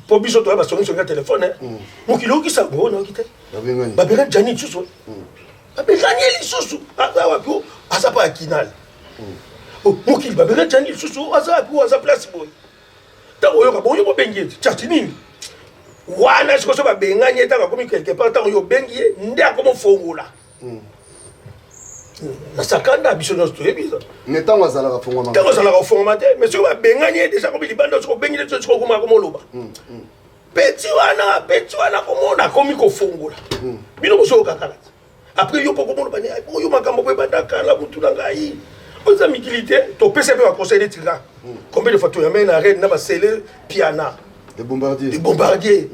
pour biso to ba songi songi téléphone mokilo ki sa go na kite ba benga jani tsuso ba benga ni lisusu asa wa ko asa pa kinal mokili ba benga jani lisusu asa ko asa place boy ta oyo ka boyo bengi chatini wana siko so ba benga ni ta ka komi quelque part ta oyo bengi nde akomo fongola na sakanda biso no to ebiza netango azala ka fongola tango azala ka fongola te mais so ba benga ni déjà ko bilibanda so bengi le so ko ma ko moloba petit wana komona komi ko fongola bino boso kakala après yo poko moloba ni yo makambo ko bandaka la mutu na ngai oza mikilité to pese pe ba conseil de tira combien de fois to yamena na reine na ba sele piana des bombardiers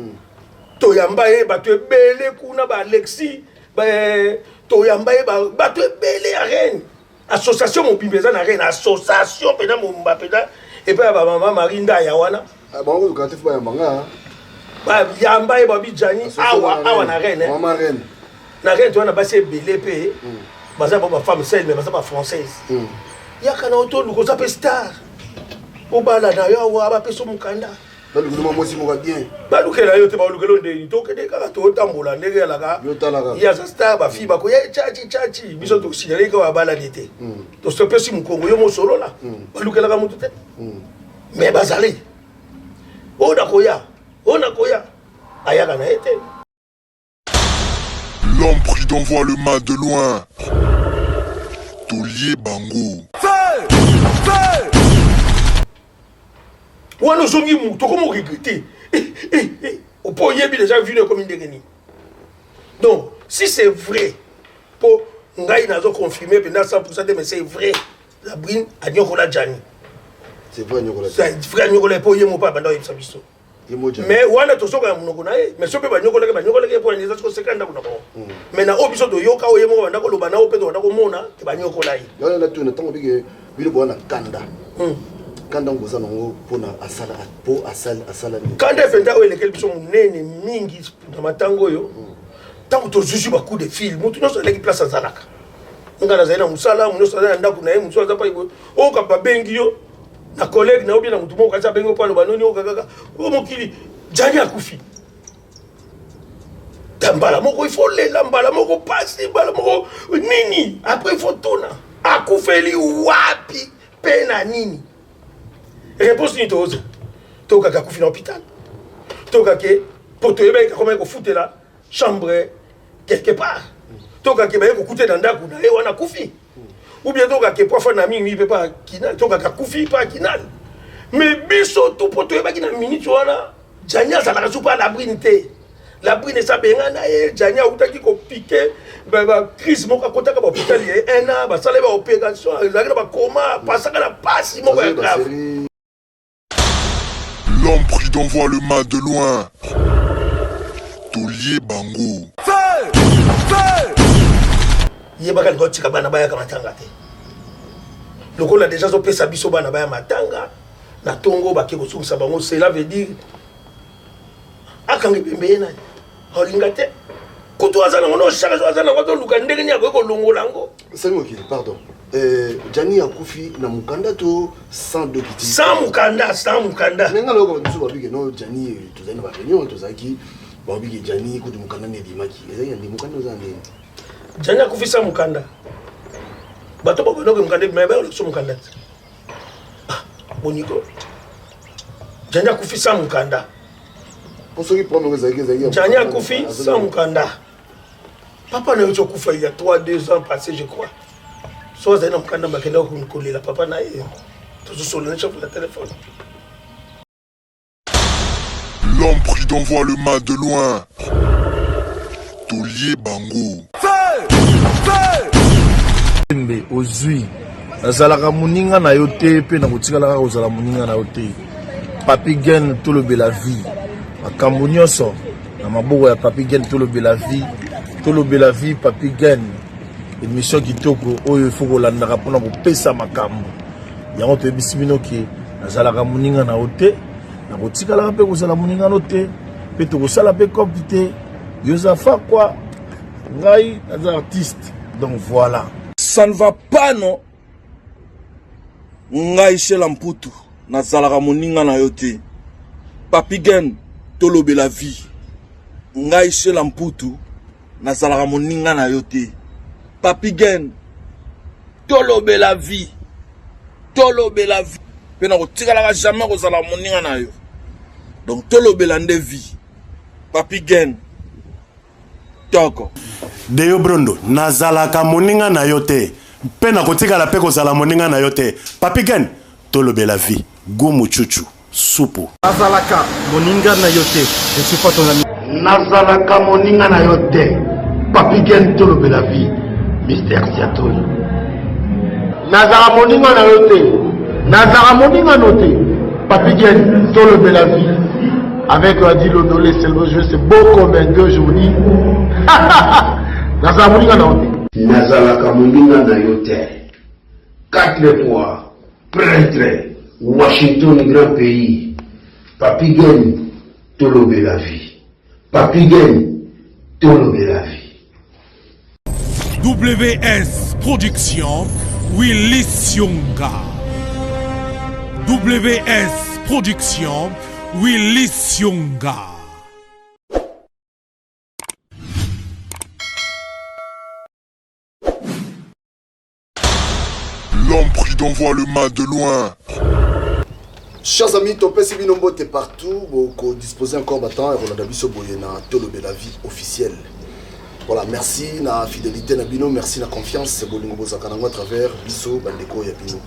to yamba e ba to ebele kuna ba Alexis ba to yamba e ba to ebele a reine association mon bibeza na reine association pena mon mbapeda et puis ba maman Marinda ya wana bon ko katif ba yamba ba yamba e ba bijani awa na reine maman reine na reine to na ba se ebele pe baza ba femme seule mais baza ba française yakana oto luko za pe star obala na yo wa ba pe so mukanda balukelo mosi mo bien balukela yo te balukelo ndeni to kede kaka to tambola ndenge ya laka ya za star ba fi ba ko ya chachi biso to signale ka bala nete to se pesi mukongo yo mo solo la balukela ka mutu te mais bazali ona koya ayaka na ete l'homme prudent voit le mal de loin. Tolier Bango. Wana zongi mu to comment regretter au point bi déjà vu comme une dégaine. Donc si c'est vrai pour ngai nazo confirmer pendant 100% mais c'est vrai la brine a nyokola jani. C'est vrai nyokola. C'est vrai nyokola pour yemo pas banda yebisa biso. Mais wana to soka munoko na mais so pe ba nyokola ke pour les autres sekanda kuna bon. Mais na obiso do yoka o yemo banda ko loba na o pe do banda ko mona ke ba nyokola yi. Yo na tu na tango bige bile bona kanda. Kanda ngoza nango pona asala po asala kanda fenda o elekel biso munene mingi na matango yo tango to juju ba coup de fil mutu no so leki place azalaka ngana zaina musala muno so na ndaku na ye mutu aza pa ibo o ka ba bengi yo na collègue na obi na mutu mo ka za bengo pa lo banoni o kaka o mokili jani akufi tambala moko il faut lela mbala moko pasi mbala moko nini après il faut tona akufeli wapi pena nini. Réponse ni tose. Toka ka kufi na hôpital. Toka ke poto yeba ka comment ko fouter la chambre quelque part. Toka ke ba ko kuter dans ndaku na e wana kufi. Ou bien toka ke profa na mingi pe pas kinal. Toka ka kufi pas kinal. Mais biso to poto yeba ki na minute wana janya za la soupa la brinité. La brine sa benga na e janya utaki ko piquer ba crise mo ka kota ka ba hôpital ye un an ba sala ba opération ezaka ba coma pasaka na pasi mo ba grave. L'homme prudent voit le mal de loin. Tolier Bango. Yeba kan gotika bana baya ka matanga te. Lokola déjà zo pesa biso bana baya matanga na tongo ba ke ko sumisa bango cela veut dire akangi pembe na holinga te. Koto azana ngono shaka zo azana ngoto luka ndenge nya ko longola ngo. Salut Okili, pardon. Jani akufi na mukanda to sans dokiti. Sans mukanda. Nenga loko nsu babike no Jani tuzana ba réunion tozaki babike Jani ko mukanda ne dimaki. Ezali ndi mukanda ozande. Jani akufi sans mukanda. Bato babo no mukanda mais ba so mukanda. Ah, boniko. Jani akufi sans mukanda. Pour ceux qui prennent les aiguilles. Jani akufi sans mukanda. Papa na yo kufa il y a 2 ans passés je crois. So za ina mkanda makenda kunikolela papa na yeye. Tuzosolenesha kwa téléphone. L'homme prudent voit le mal de loin. Tolier Bango. Mbe ozui. Nazalaka muninga na yo te pe na kotikala kozala muninga na yo te. Papi Gen tolobela vie. Makambo nyonso na maboko ya Papi Gen tolobela vie. Tolobela vie Papi Gen. Émission kitoko oyo faut kolandaka pona kopesa makambo. Yango to ebisibino ki nazalaka muninga na ote. Na kotikala pe kozala muninga no te. Pe to kosala pe kopite. Yosafa quoi? Ngai naza artiste. Donc voilà. Ça ne va pas non. Ngai chez Lamputu. Nazalaka muninga na yote. Papi Gen. tolobela vie. Ngai Shela Mputu nazalaka moninga na yo te. Papi Gen tolobela vie. Tolobela vie. Pe na kotikalaka jamais kozala moninga na yo. Donc tolobela nde vie. Papi Gen toko. Deyo Brondo nazalaka moninga na yo te. Pe na kotikala pe kozala moninga na yo te. Papi Gen tolobela vie. Gumu chuchu supu. Nazalaka moninga na yo te. Je suis pas ton ami. Nazalaka moninga na yo te. Papi Gen tolobela vie. Mr. Siatoli. Nazala moninga na yo te. Nazala moninga no te. Papi Gen tolobela vie. Avec Adilo Dolé, c'est le jeu, c'est beau comme un deux journées. Nazala moninga na yo te. Nazalaka moninga na yo te. 4 fois prêtre. Washington, grand pays. Papi Gen tolobela vie. Papi Gen tolobela vie. WS Production, Willis Yonga. WS Production, Willis Yonga. L'homme pris d'envoie le mal de loin. Chers amis, Topé Sibinombo t'es partout. Beaucoup disposé encore battant et on a biso boyena tolobela vie officielle. Voilà, merci na fidélité na bino, merci na confiance. C'est bolingo bozakanango à travers biso bandeko ya bino.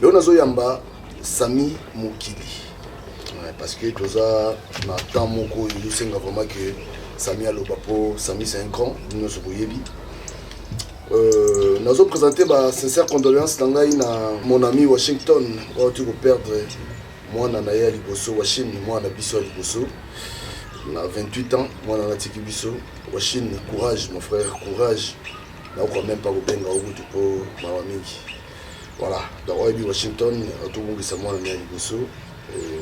Leonazo Yamba Sami Mokili. Ouais, parce que toza na temps moko il senga vraiment que Sami Alobapo, Sami c'est un grand, nous se boyebi. Nous avons présenté ma sincère condoléance dans mon ami Washington. On a dû perdre moi Nanaïa Liboso, Washington, moi Nabiso Liboso. On a 28 ans, moi Nanatiki Biso. Washington, courage mon frère, courage. Là on ne croit même pas au Benga au bout du pot, Mawamiki. Voilà, dans Washington, tout le monde est moi Nanaïa Liboso.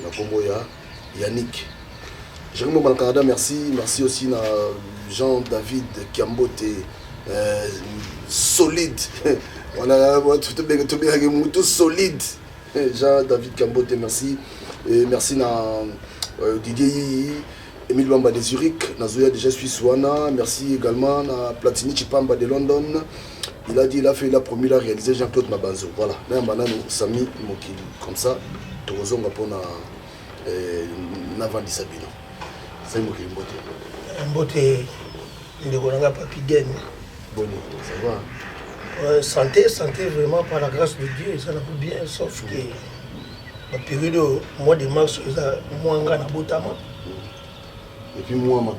Na Komboya, Yannick. Jérémy au Canada, merci. Merci aussi à Jean-David Kiambote. Solide. On a tout solide. Jean-David Kambote, merci. Et merci à Didier Emile Bamba de Zurich, Nazoya déjà Suisse Wana. Merci également à Platini Chipamba de London. Il a dit, il a promis, il a réalisé Jean-Claude Mabanzo. Voilà. Là, maintenant, Sami Mokili. Comme ça, tout le monde pour Navandi Sabino. Sami Mokili Mbote. Mbote, Ndegoranga Papi Gen. Bon, ça va. Santé vraiment par la grâce de Dieu, ça n'a pas bien, sauf que la période au mois de mars, moi on a Botama. Et puis moi, moi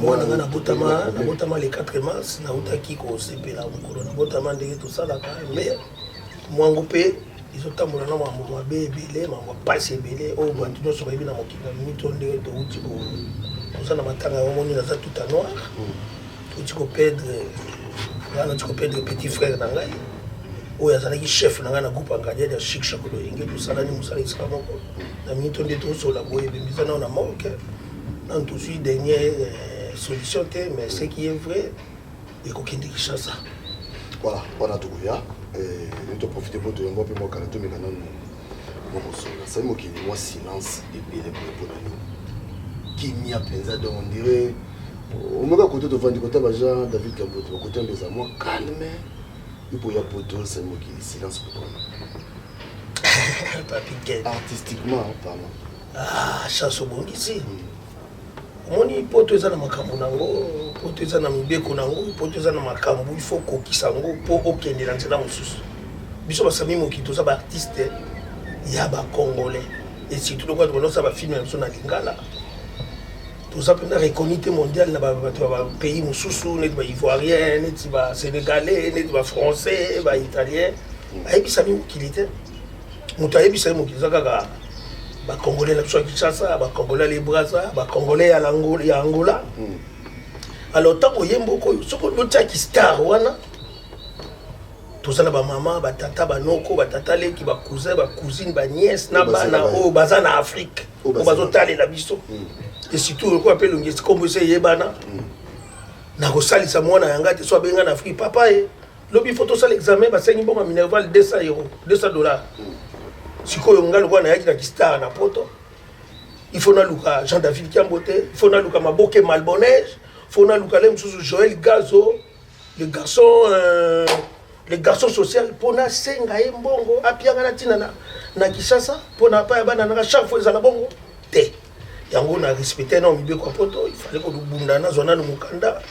on a Botama le 4 mars, na utaki ko sepela mukolo na Botama ndenge tout ça là mais moi on peut ils ont tambola na mwa bebele mwa passer belé au bantu no so babi na mokika mitonde to uti ko ça na matanga au moni na ça tout à noir. Tu peux perdre petit frère nangai ou yazalaki chef nanga na groupe engagé de Chic Chakolo inge tout ça là ni musala isaka moko na minto nde to so la boye bimisa na moko na tout suite dernière solution mais ce qui est vrai et kokende Kinshasa voilà on a tout bien et nous te profiter pour te moi pe moi kana to mekana no so ça mo ki moi silence et bien pour nous qui m'y a pensa donc on dirait au moment côté de vendre côté Jean David Kambote côté des amours calme il faut y a poto c'est moi qui silence pour toi Papi Gen artistiquement pardon chanson bon ici moni poto eza na makambo nango poto eza na mibeko nango poto eza na makambo il faut kokisa ngo po okende na nzela mosusu biso basami moki toza ba artiste ya ba congolais et surtout le quoi de ça ba film même na lingala tout ça pendant reconnaître mondial na ba pays mosusu net ba ivoirien net ba sénégalais net ba français ba italien ayebi sami mokilité moto ayebi sami mokilisa kaka ba congolais na biso ya Kinshasa ba congolais les Brazza ba congolais ya Angola alors tant oyembo ko soko lotaki star wana tout ça na ba maman ba tata ba noko ba tata leki ba cousin ba cousine ba nièce na bana o baza na Afrique o bazo tale la biso et surtout ko appelle ngesi comme c'est yebana na ko salisa mwana yanga te so benga na Afrique papa e lobi photo ça l'examen ba sengi bonga minerval 200 $200 sikoyo ngalo kwa na yaki na star na poto il faut naluka Jean-David Kiambote, il faut naluka Maboke Malbonège, il faut naluka Joël Gazo, le garçon social pour na senga mbongo apianga na tina na Kishasa pour na pa bana na chaque fois ezala bongo te yango na respecter na mibe kwa poto il fallait que bunda na zona mukanda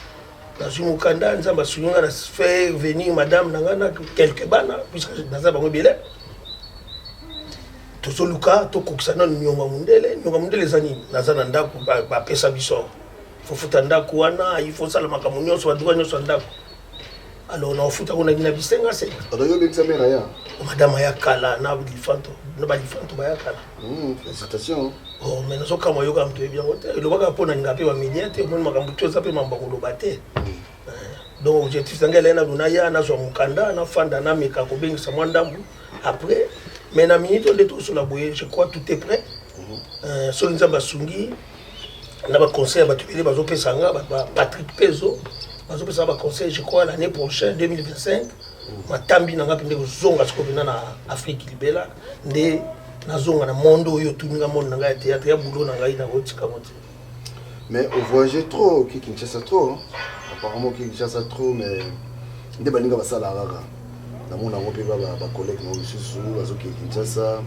na mukanda nzamba sunyanga na faire venir madame nangana quelques bana puisque naza bango biele to luka to kokisana nyonga mundele zani nazana ndako ba pesa biso faut futa ndako wana il faut sala makamunyo so baduka nyo so ndako. Alors on fout on a dit bisenga c'est madame ya kala na lifanto ba kala félicitations. Oh mais nous sommes yo kam to bien hotel le baka pona ngape ba miliate mon makambo to zape mambango lo bate. Donc objectif sangela na dunaya na zo mukanda na fanda na meka ko bengisa mwandambu après mais na minute on est tous sur la boye je crois tout est prêt. So nzamba sungi na ba conseil ba tubele ba zo pesanga ba Patrick Pezo. Je conseil, je crois, l'année prochaine, 2025, ma tambi n'a pas pu zonga ce qu'on na Afrique libéla, de na zonga na mondo yo tuninga monde na théâtre ya boulot na ngai na rotika monte. Mais on voyageait trop, qui Kinshasa trop, hein? Apparemment qui Kinshasa trop, mais des baninga va ça la raga. Na mon nango pe ba collègue na Lususu, bazo qui Kinshasa,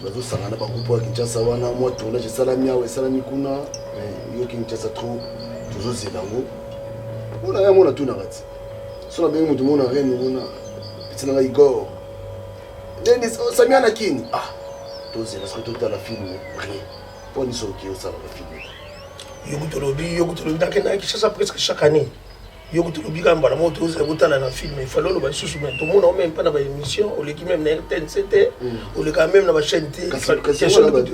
bazo sangana ba groupe Kinshasa wana moi tournage salamia ou salami kuna, mais yo Kinshasa trop. Toujours c'est dango. On a mon tout narrati. Sur la bien tout mon arène on a petit na Igor. Denis Samia na kini. Ah. Tous c'est la total la film rien. Pour ni so qui ça la film. Yogutolobi dakena Kinshasa presque chaque année. Yogutolobi kamba la moto za butala na film il fallait le ba susu mais tout le monde même pas dans ba émission au l'équipe même na RTNCT au le quand même na ba chaîne T.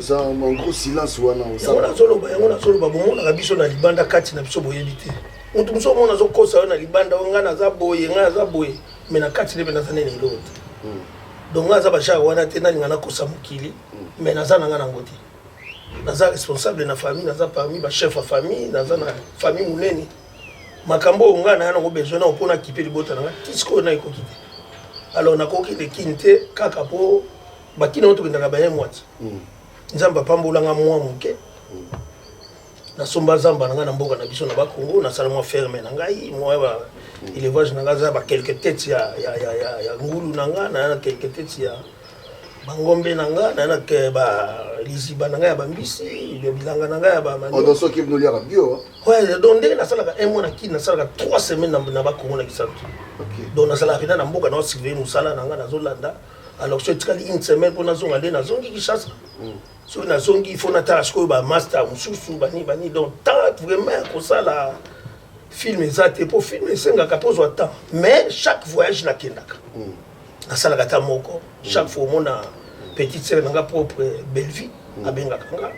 Ça en gros silence wana au ça. On a solo ba bon na biso na libanda kati na biso boyebite. Mutu muso mona zo kosa na libanda ngana za boye mais na kati lebe na zanene l'autre. Donc ngaza ba cha wana tena ngana kosa mukili mais na zana ngana ngoti. Naza responsable na famille naza parmi ba chef de famille naza na famille munene. Makambo ngana yana besoin na opona kipe libota na tisiko na ikokite. Alors na koki de kinte kaka po bakina oto ndaka ba yemwati. Nzamba pambola nga mwa muke. Na somba zamba nga na mboka na biso na bakongo na sala mwa ferme na ngai mwa ba élevage na ngaza ba quelques têtes ya ngulu na nga na quelques têtes ya bangombe na nga na ke ba liziba na nga ya bambisi le bilanga na nga ya ba mani. Dans ce qui nous liera bio. Ouais, donc dès na sala ka un mois na ki na sala ka 3 semaines na bakongo na kisantu. OK. Donc na sala ka na mboka na surveiller musala na nga na zolanda. Alors je tikali une semaine pour na zonga le na zongi Kinshasa. So na zongi il faut na tasko ba master mususu bani donc tant vraiment comme ça la film ezate pour film senga ka pozo temps mais chaque voyage na kendaka. Na sala ka ta moko chaque fois mona petite sœur nga propre belle vie abenga kanga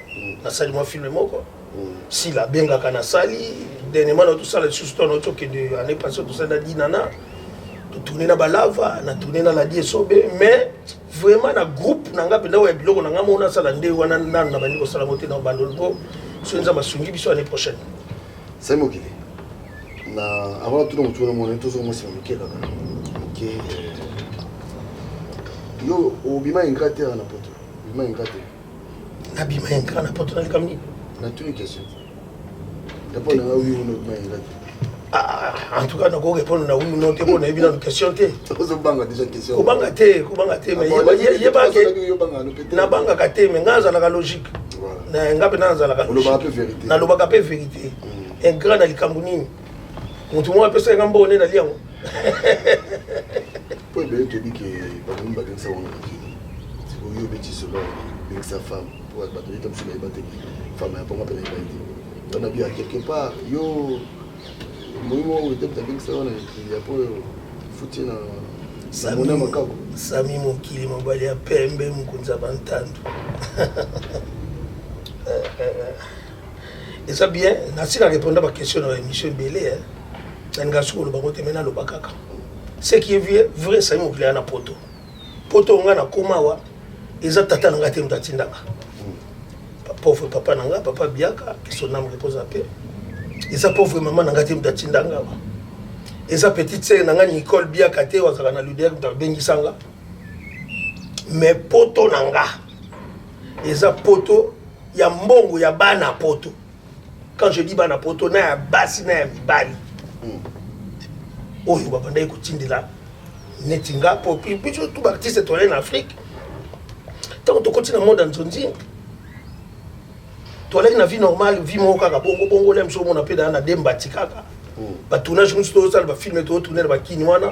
na sali mo film moko si la benga kana sali dernièrement tout ça le suston auto que de année passée tout ça na dinana tourner na balava na tourner na la diesobe mais vraiment na groupe nanga penda wa biloko nanga mona sala nde wana na bandi ko sala moté na bandolgo so nza masungi biso année prochaine c'est mo kile na avant tout le monde mon tout mo c'est mike kaka OK yo obima ingate na poto obima ingate na bima ingate na poto na likamni na toute une question d'abord na oui ou non obima ingate. En tout cas, nous répondre à une autre question. Kubanga déjà question. Kubanga te, mais na banga kate, mais ngaza la logique. Na ngape naza la logique. Na lobaka pe vérité. Un grand na likambuni. Mutu mo apesa ngambo ne na liango. Pour bien te dire que bamu ba ngisa wona kini. Siko yo beti solo ngisa femme pour ba te comme sur les bateaux. Femme ya ponga pe na baiti. On a bien quelque part yo Moimo était avec ça on a pour foutu na Samona makako Sami mokili mobali ya pembe mkunza bantandu. Et ça bien, nasika répondre à la question de l'émission Belé hein. Ngaso lo bango temena lo bakaka. Ce qui est vrai Sami mokili na poto. Poto nga na komawa eza tata nga te mtatindanga. Pauvre papa nanga papa biaka que son âme repose en paix. Et ça pauvre maman n'a gâté m'tachindanga. Et sa petite sœur n'a Nicole bien kate wa zakana luder bengisanga. Mais poto nanga. eza poto ya mbongo ya bana poto. Quand je dis bana poto na ya basi na ya mibali oyo babanda ekotindela netinga po picho tout artiste tourné en Afrique tant to continue na monde nzonzi tourné na vie normale vie mo kaka bongo lem so mona pe na dembati kaka ba tournage nous to ça ba film to tourner ba kini wana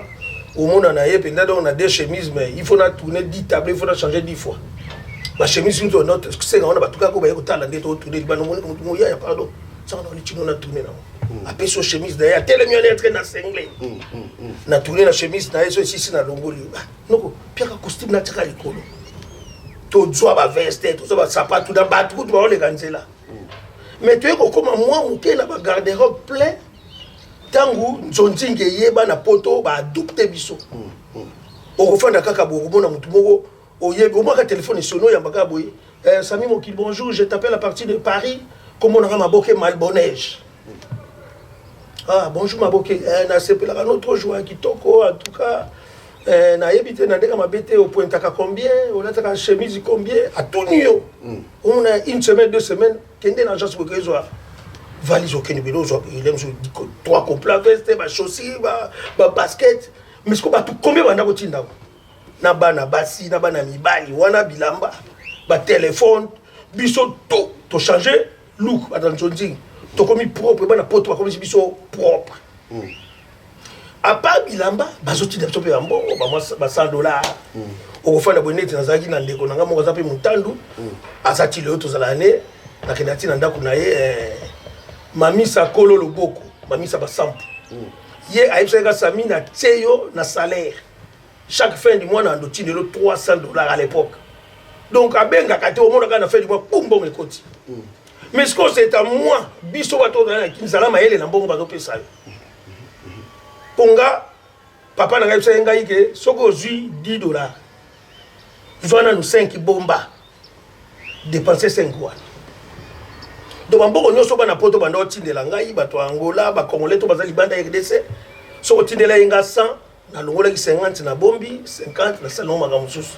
au monde na ye penda donc na des chemises mais il faut na tourner 10 tableaux il faut na changer 10 fois ba chemise nous notre c'est on ba tuka ko ba ko tala ndeto tourner ba no mo ya pardon ça on est chino na tourner na après so chemise derrière tel mieux être na single na tourner na chemise na eso ici na longoli noko pia ka costume na tika likolo to zwa ba veste to ba sapato da ba tout ba le kanzela mais tu es comme moi muke na ba garde-robe plein tangu nzonzinge yeba na poto ba adopter biso o kofanda kaka bo mona mutu moko o yeba o maka téléphone sono ya baka boye Samy Mokil bonjour je t'appelle à partir de Paris comment on a maboke Malbonneige. Ah bonjour maboke na sepela notre joie kitoko en tout cas na yebite na ndeka mabete au point taka combien on a taka chemise combien à Tonio on a une semaine 2 semaines kende na agence ko kezo valise au Kenibelo zo il aime 3 complets veste ba chaussures ba basket mais ce ko ba tout combien banda ko tinda na bana basi na bana mibali wana bilamba ba téléphone biso to changer look attention to komi propre bana poto ba komi biso propre à part bilamba bazoti de tope ambo ba $100 o fana bonete na zaki na ndeko nanga mo kazape mutandu azati le to zalane na kenati na ndako na ye mamisa kolo loboko mamisa ba sample ye aipseka Samy na tseyo na salaire chaque fin du mois na ndoti de $300 à l'époque donc abenga kate au monde kana fin du mois boum bon ekoti mais ce que c'est à moi biso bato na kinzala maele na mbongo bato pesa ponga papa na ngapesa ngai ke soko zui $10 zwana no 5 bomba dépenser 5 wana donc mbongo nyoso bana poto banda otindela ngai bato Angola ba Congolais to bazali banda RDC so otindela inga 100 na longola ki 50 na bombi 50 na salon magamususu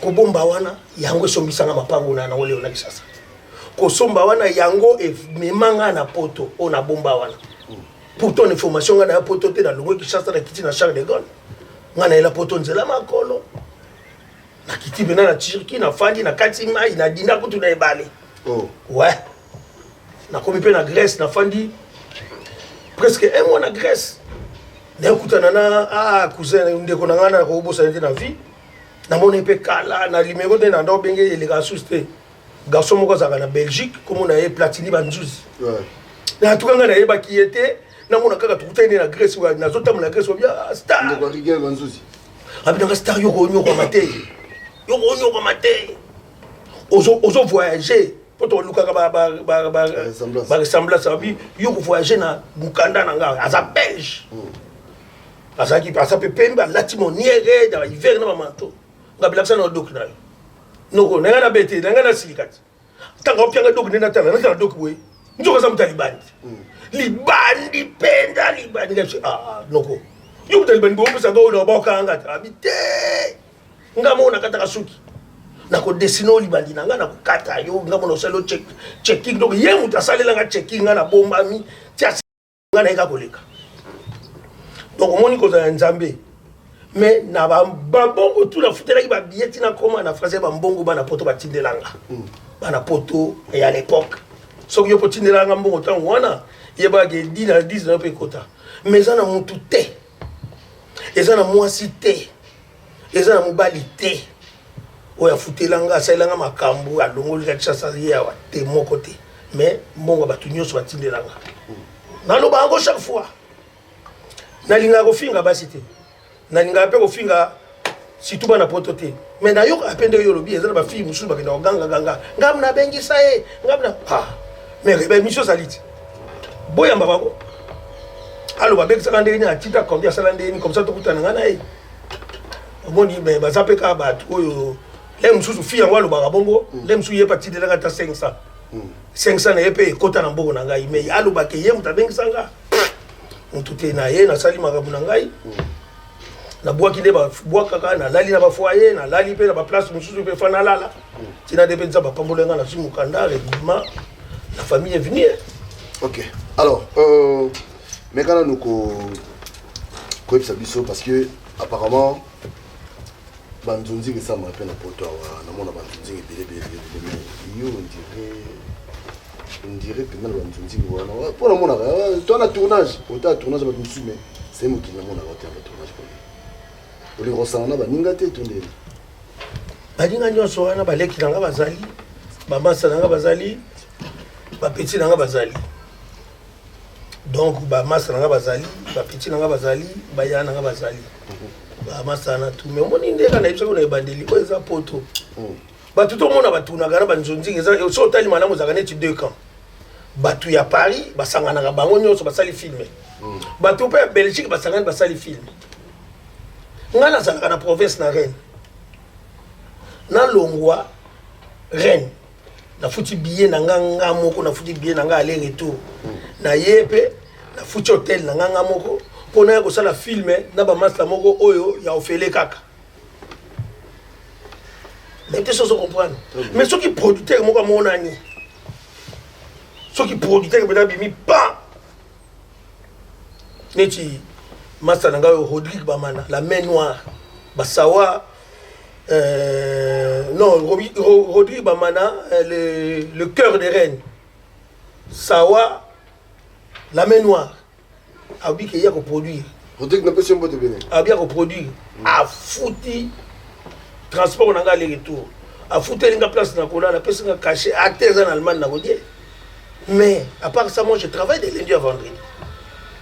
ko bomba wana yango sombisanga mapango na ole ona kisasa ko somba wana yango e memanga na poto ona bomba wana pourtant information ngana ya poto te na longo kisasa na kiti na Charles de Gaulle ngana ela poto nzela makolo na kiti bena na Turquie na fandi na kati mai na dinda kutu na ebale ouais na komi pe na Grèce na fandi presque 1 mois na Grèce na kutana na cousin ndeko na ngana ko bosa na vie na mona pe kala na limero de na ndo benge les garçons te garçon moko za na Belgique comme on a Platini banzuzi na tukanga na yeba ki était na mona kaka tukutene na Grèce wa na zota na Grèce bien star ndeko Rigel banzuzi abina star yo ko nyoko mate ozo voyager poto lukaka ba ressemblance abi yo ko voyager na mukanda na nga aza belge azaki pasa pe pemba latimoniere dans hiver na manto ngabila sana dok na yo noko nanga na bete nanga na silikati tanga opyanga dok nena tala na dok we njoka za mtalibandi libandi penda libandi ngapi noko yo mtalibandi bo pesa ngo na ba kanga abite ngamo na kata kasuki na ko desino libandi nanga na kukata yo ngamo no selo checking donc ye mutasalela nga checking na bomba mi tia nga na eka koleka donc moni ko za nzambe mais na ba bongo tout la futela ba billet na koma na français ba mbongo bana poto ba tindelanga bana poto et à l'époque so yo potindelanga mbongo tan wana ye ba ge 10 na 10 na pe kota mais ça na mutu te et ça na mwasi te et ça na mobali te oya futelanga sailanga makambo alongoli ka chasa ya wa te moko te mais mbongo ba tunyoso ba tindelanga na lo ba ngo chaque fois na linga ko finga basi te na linga pe ko finga surtout bana poto te mais na yo apende yo lobi ezana ba fi musu ba kenda ganga ngamna bengi sae ngamna mais ba mission salite boya mbako allo ba bekisa kande ni atita combien salande ni comme ça to kutana ngana omoni be bazape ka ba oyo le musu fi yango allo ba bongo le musu ye parti de la ta 500 na yepe kota na mbongo na ngai mais allo ba ke ye mutabengi sanga mutute na ye na sali makabu na ngai na bois qui ba bois kaka na lali na ba foyer na lali pe na ba place mususu pe fana lala tina de penza ba pambolenga na simu kanda régulièrement la famille est venue. OK. Alors mais quand nous ko ça biso parce que apparemment banzunzi que ça me rappelle na poto na mona banzunzi ebele mais yo on dirait que même banzunzi wana pour na mona toi na tournage autant tournage ba musu mais c'est moi qui na mona autant na tournage pour les ressana ba ninga te tondeli baninga nyonso wana baleki nanga bazali bamasa nanga bazali bapeti nanga bazali donc bamasa nanga bazali bapeti nanga bazali baya nanga bazali bamasa na tout mais omoni ndeka na yebisa kona ebandeli ko eza poto batu to mona batunaka na banzonzi eza so otali malamu ezaka neti 2 camps batu ya Paris basanganaka bango nyonso basali filme batu mpe ya Belgique basangani basali filme nga nazalaka na province na Rennes na longwa Rennes na futi billet na nga moko na futi billet na nga aller retour na yepe na futi hotel na nga moko pona ya kosala filme na ba master moko oyo ya ofele kaka mais tu sais comprendre mais ceux qui producteur moko monani ceux qui producteur bena bimi pas neti master nanga Rodrigue Bamana la main noire basawa non Rodrigue Bamana le cœur des reines sawa la main noire abi que ya ko produire Rodrigue n'a pas si on peut te bénir abi ko produire a fouti transport nanga aller retour a fouti linga place na kola la personne a caché à terre en Allemagne na godie mais à part ça moi je travaille de lundi à vendredi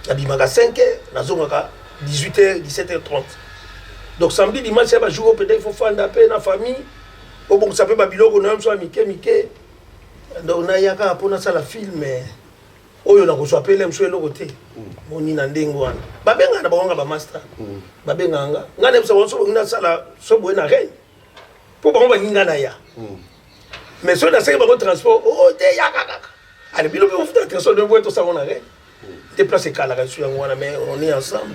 abimaka 5h nazongaka 18h 17h30 donc samedi dimanche ça va jour peut-être il faut faire un appel na famille au bon ça peut ba biloko na mso mike donc na yaka pona ça la film oyo na ko so appeler mso eloko te moni na ndengo wana babenga na bango ba master babenga nga ngane mso so ngina sala so boye na Rennes pour bango baninga na ya mais so na seka bango transport oh te yaka kaka allez biloko on fait transport de boye to ça on a Rennes déplacer kala sur wana mais on est ensemble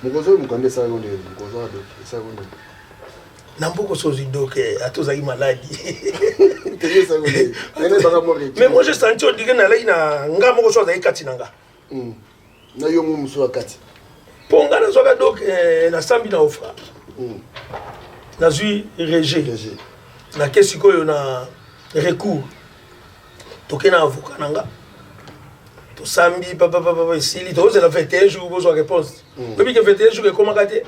mukozo mukande ça on est mukozo donc ça on est Namboko sozi donc à tous les maladies. Mais moi je senti on dirait na lai na nga moko soza ikati nanga. Na yo mu muso akati. Ponga na soka donc na sambi na ofra. Na zui régé. Na kesi koyo na recours. Tokena avocat nanga. To sambi papa ici to la 21 jours besoin réponse. Depuis que 21 jours comment gâter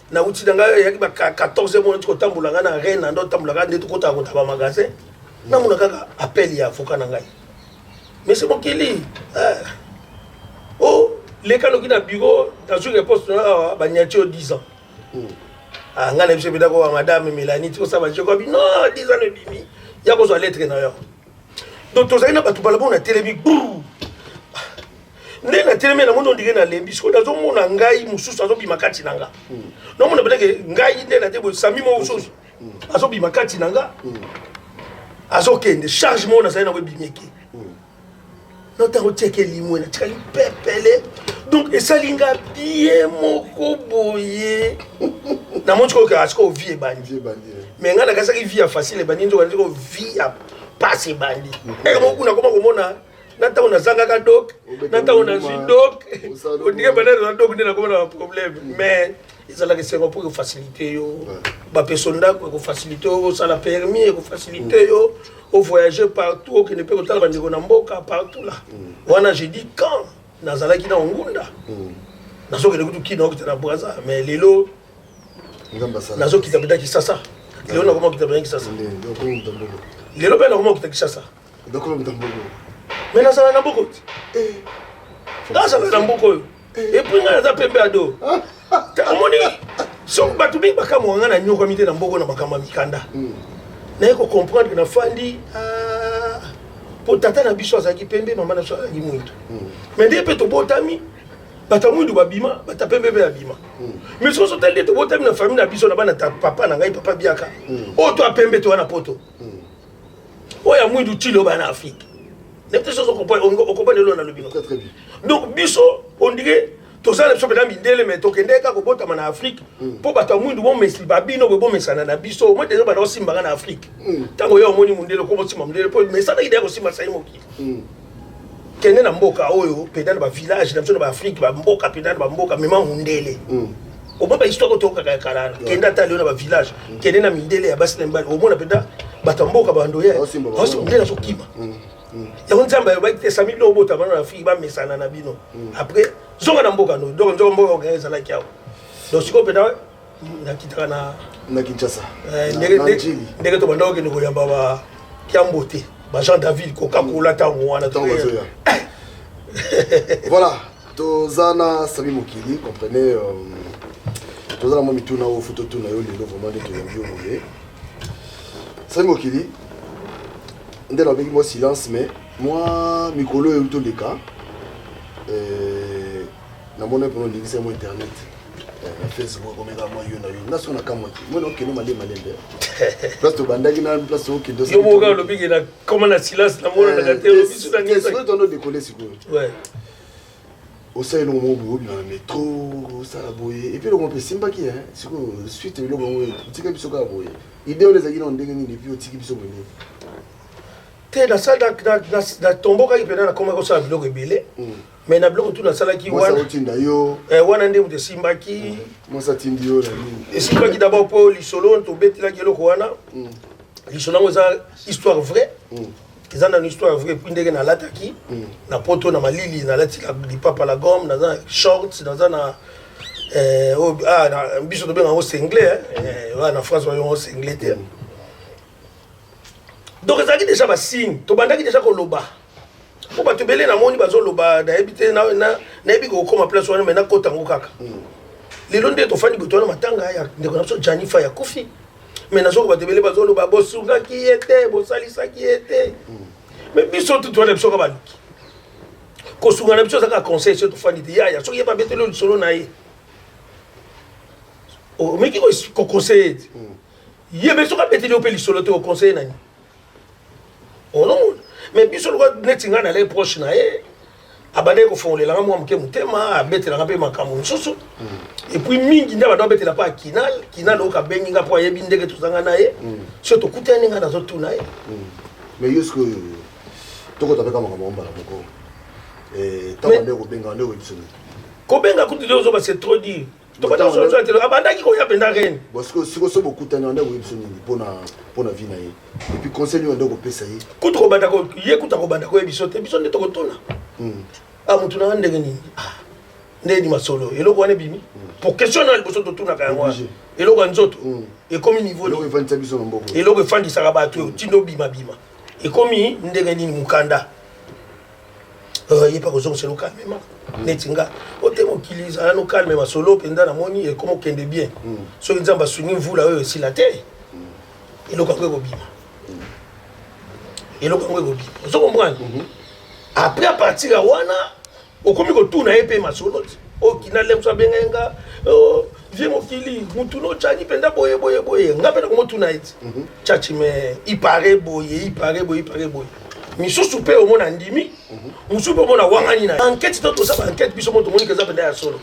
na uti danga yaki ba 14 mois to tambulanga na Rennes na ndo tambulanga ndeto kota ko taba magasin na muna kaka appel ya foka na ngai mais c'est mon kili oh les kano ki na bureau dans une réponse na ba nyati 10 ans ngana bise bida ko madame Mélanie to ça ba je ko bi non 10 ans ne bimi ya ko zo lettre na yo donc to zaina batu bala bona télébi nde na teleme na mondo ndike na lembi siko dazo mona ngai mususu azo bima kati nanga no mona beleke ngai nde na tebo sami mo mususu azo bima kati nanga azo kende charge mo na saina we bimeki no ta roteke limwe na tikali pepele donc esalinga bien moko boye na moncho ko asko vie bandi mais ngana kasaki vie facile bandi nzo ko vie passe bandi e mo kuna koma komona nata on a zangaka donc nata on a donc on dirait peut-être donc on a comme un problème mais ils ont la question pour faciliter yo ba personne pour faciliter yo ça la permis pour faciliter yo au voyager partout qui ne peut pas ba ndiko na mboka partout là wana j'ai dit quand nazala ki na ngunda nazo ke kutu kino kitana braza mais lelo nazo kitabida ki sasa lelo na comment kitabida ki sasa lelo ben na comment kitabida ki sasa donc on mtambogo. Mais là, ça va dans beaucoup. Là, ça va dans beaucoup. Et puis, là, ça peut être dos. Si on va tout bien, on va nous comité dans beaucoup de Mikanda. Nous devons comprendre que la famille, pour tata na biso azaki pembe, maman na biso azaki mwindu. Mais dès que tu as botami, bata mwindu babima, bata pembe be abima. Mais si on s'entend de botami na famille na biso na bana ta papa na ngai papa biaka. Oh, toi pembe toi na poto. Oh, ya mwindu tilo bana Afrique. Les petites choses on comprend le long dans le bilan. Très bien. Donc, biso, on dirait, tozala biso pena mindele mais tokende kaka kobotama na Afrique mpo bato ya mwindu bomesili babino boye bomesana na biso moi deja bana osimbaka na Afrique ntango yo omoni mundele kobosimba mundele mpo mesana idea kosimba sai mokili kende na mboka oyo pena na bavillage na biso na baafrike bamboka pena na bamboka mema mundele omona bahistoire otokaka kalana kende ata leo na bavillage kende na mindele ya basi na mbali omona pena bato ya mboka bandoye mundele azokima yango nzambe ayobaki te sami bino obota bana na Afrique bamesana na bino après zonga na mboka no donc nzonga mboka okanga ezalaki awa donc sikoyo pena nakitaka na Kinshasa ndenge tobanda okende koyamba bakiambo te Jean David Coca-Cola tango wana voilà tozana Sami Mokili comprenez tozana mo mituna o photo tuna yo lelo vraiment de toyambi oye Sami Mokili ndela avec moi silence mais moi mikolo e to leka na mona pour nous c'est mon internet na Facebook comme ça moi yo na yo na sona kama moi no keno male malembe place to bandaki na place o kindo yo mo ga lo bigi na comme na silence na mona na te lo bisu na ngisa c'est ton décoller sikoyo ouais au sein no mo bo na métro ça la boye et puis le mo pe simba ki hein sikoyo suite le mo tika biso ka boye idée on les a dit non ndenge ni puis o tiki biso boye te na ça na tomboka ipena na koma ko sa biloko ebele mais na biloko tout na sala ki wana wana nde mute simbaki moi ça tindi yo la et simbaki d'abord pour lisolo to betila ki eloko wana lisolo ngo za histoire vraie ils ont une histoire vraie puis ndenge na lataki na poto na malili na lati la papa la gomme na za shorts na na na biso to benga au anglais na France on anglais te donc ça qui déjà ba signe to bandaki déjà ko loba po bato belé na moni bazo loba na ebité na ebi ko koma place wana mena kota ngo kaka lelo nde to fani botona matanga ya ndeko na so Janifa ya kufi mais na soko bato belé bazo loba bosunga ki ete bosalisa ki ete mais biso tout wana biso ka baluki ko sunga na biso saka conseil so to fani te ya so yeba betelo solo na ye o meki ko conseil yebe so ka betelo pe lisolo te ko conseil nani oh non mais biso le netinga na les proches na ye abande ko fongolela nga mwa mke mutema abetela nga pe makambo nsusu et puis mingi ndaba do betela pa kinal o ka bengi nga po yebi ndeke tuzanga na ye so to kutene nga nazo tuna ye mais yusko toko tabeka makambo mbala moko tabande ko benga ndo biso ko benga kuti lezo ba c'est trop dire to bata so so telo abandaki ko ya benda ren parce que siko so bokutani ndo biso nini pona vie na ye et puis conseil ndo ko pesa ye kutu ko banda ko ye kuta ko banda ko biso te biso ndeto ko tona mutu na ndenge nini ndeni masolo eloko wana bimi pour questionner biso to tuna ka ngwa eloko nzoto e komi niveau eloko efandi biso mboko eloko efandi saka bato tindo bima e komi ndenge nini mukanda yepa kozonga selo calme netinga ote mokiliza na no calme masolo penda na moni e komo kende bien so nzamba sungi mvula oyo si la terre eloko ngwe bima eloko ngwe bima so comprendre après à partir à wana okomi ko tuna epe masolo o kina lemso benga vie mokili mutu no chani penda boye ngapena ko tuna iti chachi me ipare boye misusu pe omona ndimi musu pe omona wangani na enquête to ça enquête biso moto moni keza penda ya solo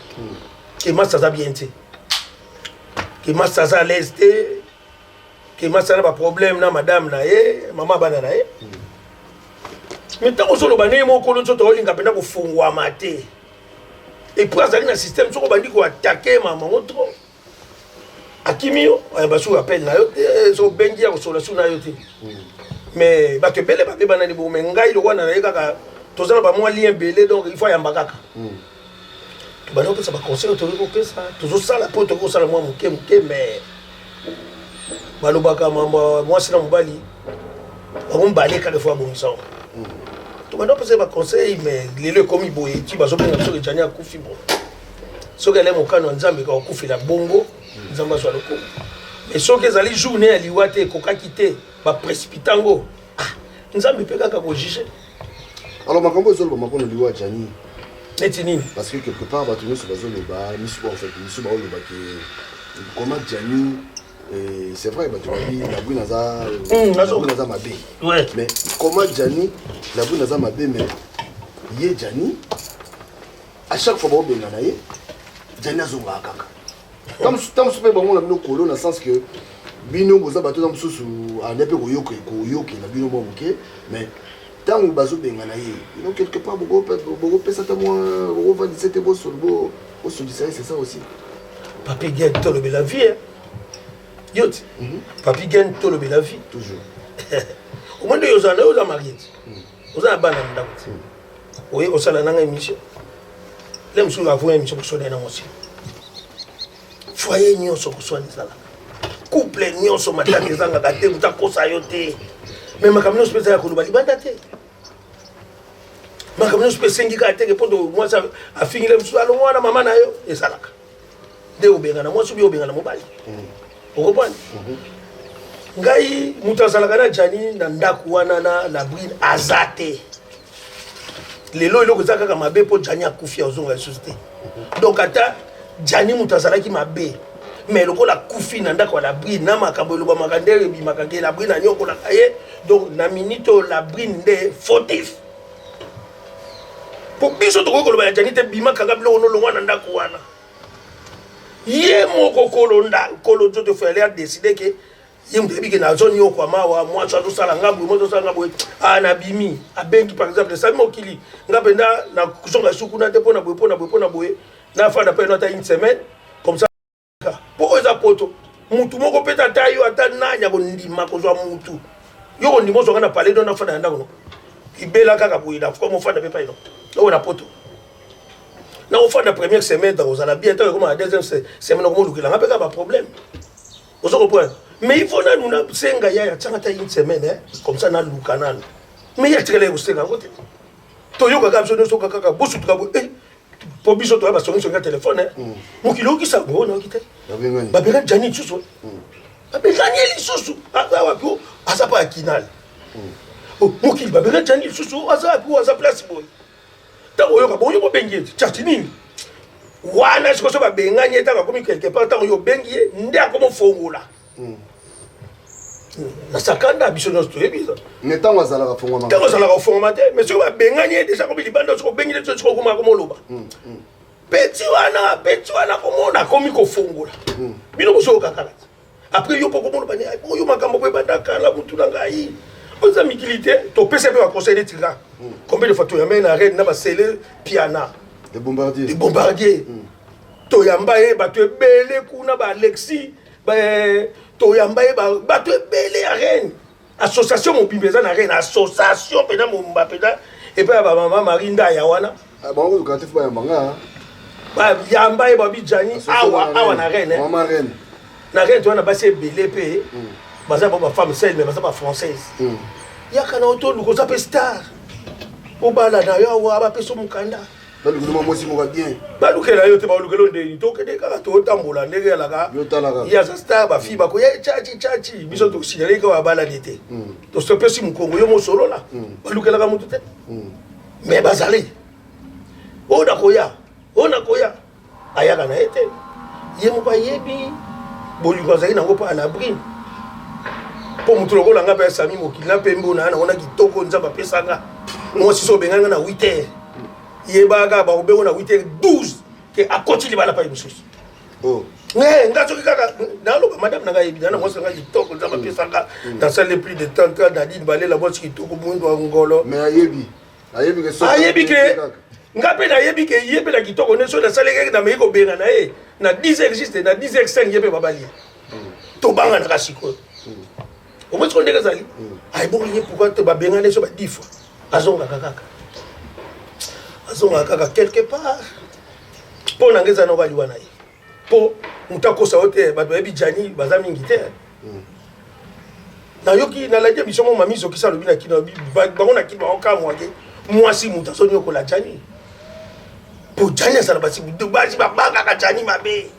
ke massa za bien te ke massa za leste ke massa na ba problème na madame na ye mama bana na ye mais tant que solo bane mo ko lonso to linga penda ko fungwa mate et puis azali na système soko bandi ko attaquer mama motro akimio ba su appel na yo so bengi ya ko solo su na yo te mais ba te bele ba be bana ni bo mengai lo wana na kaka tozana ba mo lien belé donc il faut yamba kaka to bana ko sa ba conseil to ko pesa toujours ça la poto ko sala mo muke mais balobaka mama moi sina mobali on balé ka fois bon ça to bana ko sa ba conseil mais lelo komi boye ti ba so benga so ke jani akufi bon so ke le mo kano nzambe ka okufi la bongo nzamba so aloko mais so ke zali journée ali wate ko kakite ba précipitango nzambe pe kaka ko juger alors makambo ezolo ba makono liwa jani neti nini parce que quelque part ba tunu so bazolo ba misu ba en fait misu ba lo ba ke comment jani c'est vrai ba tu dis la bouina za mabe ouais mais comment jani la bouina za mabe mais ye jani à chaque fois que vous avez Jani azonga kaka. Tam super bon la bino kolo na sens que bino boza bato na mususu ane pe koyoke na bino bon OK mais tant que bazo benga na ye bino quelque part bogo pesa ta moi bogo va 17 bo sur bo au sur c'est ça aussi. Papi gagne tout le la vie. Yot. Papi gagne tout le la vie toujours. Au moins de yozana oza marié. Oza bana ndako. Oui, au sala nanga émission. L'aime sur la voix émission sur na aussi. Foyer nyonso ko soani sala. Couple nyonso mataki zanga gate mutakosa yote. Mais makamino spécial ya kuluba libanda te. Makamino spécial ngi ka te ke pondo moi ça a fini le msu alo mwana mama na yo et salaka. De obenga na moi subi obenga na mobali. On comprend? Ngai mutasalaka na Jani na ndaku wana na la bride azate. Lelo eloko zaka ka mabe po Jani akufi ozonga société. Donc ata Jani mutazalaki mabe. Mais loko la kufi na ndako la bride na makambo loba makandere bi makake la bride na nyoko la kaye. Donc na minito la bride nde fautif. Po biso to ko loba Jani te bima kanga bilo no longwa na ndako wana. Ye moko kolonda kolo to faire a décider que yem debi que na zone yo kwa mawa moi so sala ngabu mo to sala ngabu na bimi abengi par exemple sami okili ngapenda na kuzonga suku na te pona boye na fa na pe nota une semaine comme ça pour eza poto mutu moko peta tayo ata nanya ko ndima ko zwa mutu yo ko ndimo zonga na parler don na fa na ndako no ibela kaka boye na ko mo fa na pe pa ino no na poto na on fait la première semaine dans la bien comme la deuxième semaine on a pas problème vous comprenez mais il faut nous na senga ya tanga une semaine comme ça na lukanana mais ya tirele ko senga côté to yo kaka besoin so kaka bosu to ka pour biso to ba songi sur téléphone mukilo ki sa bo na kite ba benga Jani tsusu ba benga Jani tsusu wa ko asa pa kinal mukilo ba benga Jani tsusu asa ko asa place boy. Tango yo ka bonyo ko bengi chatini wana siko so ba benganye ta ka komi quelque part tango yo bengi nde akomo fongola na sakanda biso no to ebiza ne tango azala ka fongola tango azala ka fongola te mais siko ba benganye déjà ko bilibanda siko bengi te siko kuma ko loba petit wana ko mona komi ko fongola bino ko so kakala après yo poko mona bani yo makambo ko bandaka la mutu na ngai aux amicilités to pese pe ba conseil de tira. Combien de fois tu amènes à reine na ba sele piana des bombardiers to yamba e ba to belé kuna ba Alexis ba to yamba e ba to belé à reine association mon bimbeza na reine association pena mon mbapeda et puis ba maman Marinda ya wana bon quand tu fais manga ba yamba e ba bi Jani awa na reine maman reine na reine to na ba se belé pe baza ba femme seule mais baza ba française yakana oto luko za pe star obala na yo wa ba peso mukanda balukelo mosi mo bien balukela yo te balukelo nde to kede kaka to tambola ndenge la ka ya za star ba fi ba ko ya chachi biso to signale ko abala nete to se pesi mukongo yo mo solo la balukela ka mutu te mais bazali ona koya ayaka na ete yemo ba yebi bolingo zaki na ngo pa na brin pour mutu lokola nga pe sami mokili na pembo na ona kitoko nzamba pesanga moi si so benganga na 8h yebaka ba obengo na 8h12 ke akoti libala pa bisusu nga soki kaka na loba madame nanga yebi na moi sanga kitoko nzamba pesanga dans ça les plus de temps quand Nadine balé la boîte kitoko mwindo ngolo mais ayebi ke nga pe na yebi ke yebe la kitoko ne so na saleke na meko benga na e na 10h juste na 10h05 yebe babali to banga na kasiko au moins qu'on est gazali ay bon yé pourquoi te ba benga ne so ba 10 fois azonga kaka quelque part pour na ngeza no bali wana yi po mutako sa hote ba do yebi Jani baza mingi te na yoki na la je biso mo mami so ki sa lobi na kino ba ngona ki ba oka mwake mwasi mutaso nyoko la Jani po Jani sa ba si ba banga ka Jani mabe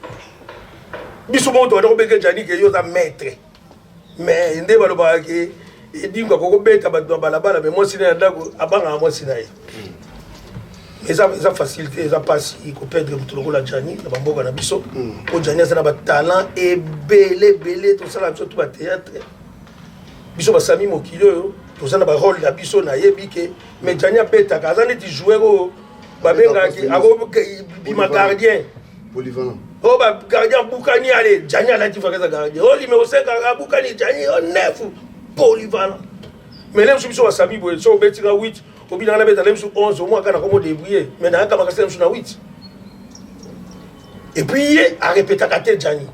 biso mo to do beke Jani ke yo za maître mais nde baloba ke edinga ko beta ba balabala mais moi sina ndako abanga moi sina ye mais ça facilité ça passe il ko perdre mutu la Jani na bamboka na biso po Jani ça na ba talent et belé tout ça la tout ba théâtre biso ba sami mokilo to ça na ba rôle na biso na yebi ke mais Jani beta ka za neti jouer babengaki akobima gardien polyvalent. Oh, gardien Boukani, allez, Djani a la différence de gardien. Oh, numéro 5, Boukani, Djani, oh, 9, polyvalent. Mais là, je suis sur Sami, je suis au Betika 8, au bilan de la bête, je suis 11, au moins, quand on a débrouillé. Mais dans un cas, je suis à 8. Et puis, il a répété à Kate Djani.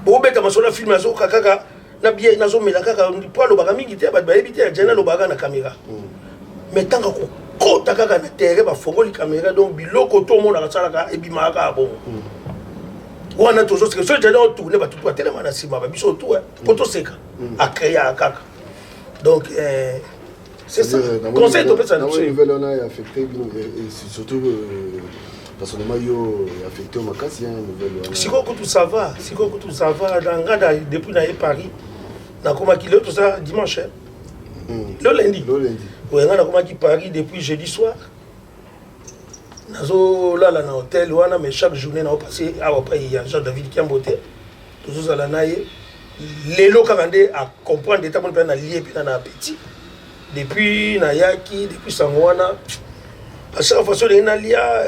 Bon, ben, quand on a filmé, Kaka, na bien, na zone, mais la Kaka, on dit pas le bagami qui était, bah, éviter, Djani, le bagage na caméra. Mais tant qu'on kota kaka na terre ba fongoli caméra donc biloko to mona kasalaka ebimaka bon wana tozo seka so jana tourner ba tout tellement na sima ba biso tout poto seka a créer kaka donc c'est ça conseil to pesa na nouvelle on a affecté et surtout personnellement yo affecté au makasi nouvelle siko ko tout ça va dans ngada depuis na Paris na koma kilo tout ça dimanche le lundi oui, on a commencé Paris depuis jeudi soir. Nazo là dans hôtel mais chaque journée on passé à il y a Jean-David qui a beauté. Tout ça là naïe. Les locaux à comprendre des temps on peut na lié puis na appétit. Depuis Nayaki, depuis Sangwana. À chaque fois sur les nalia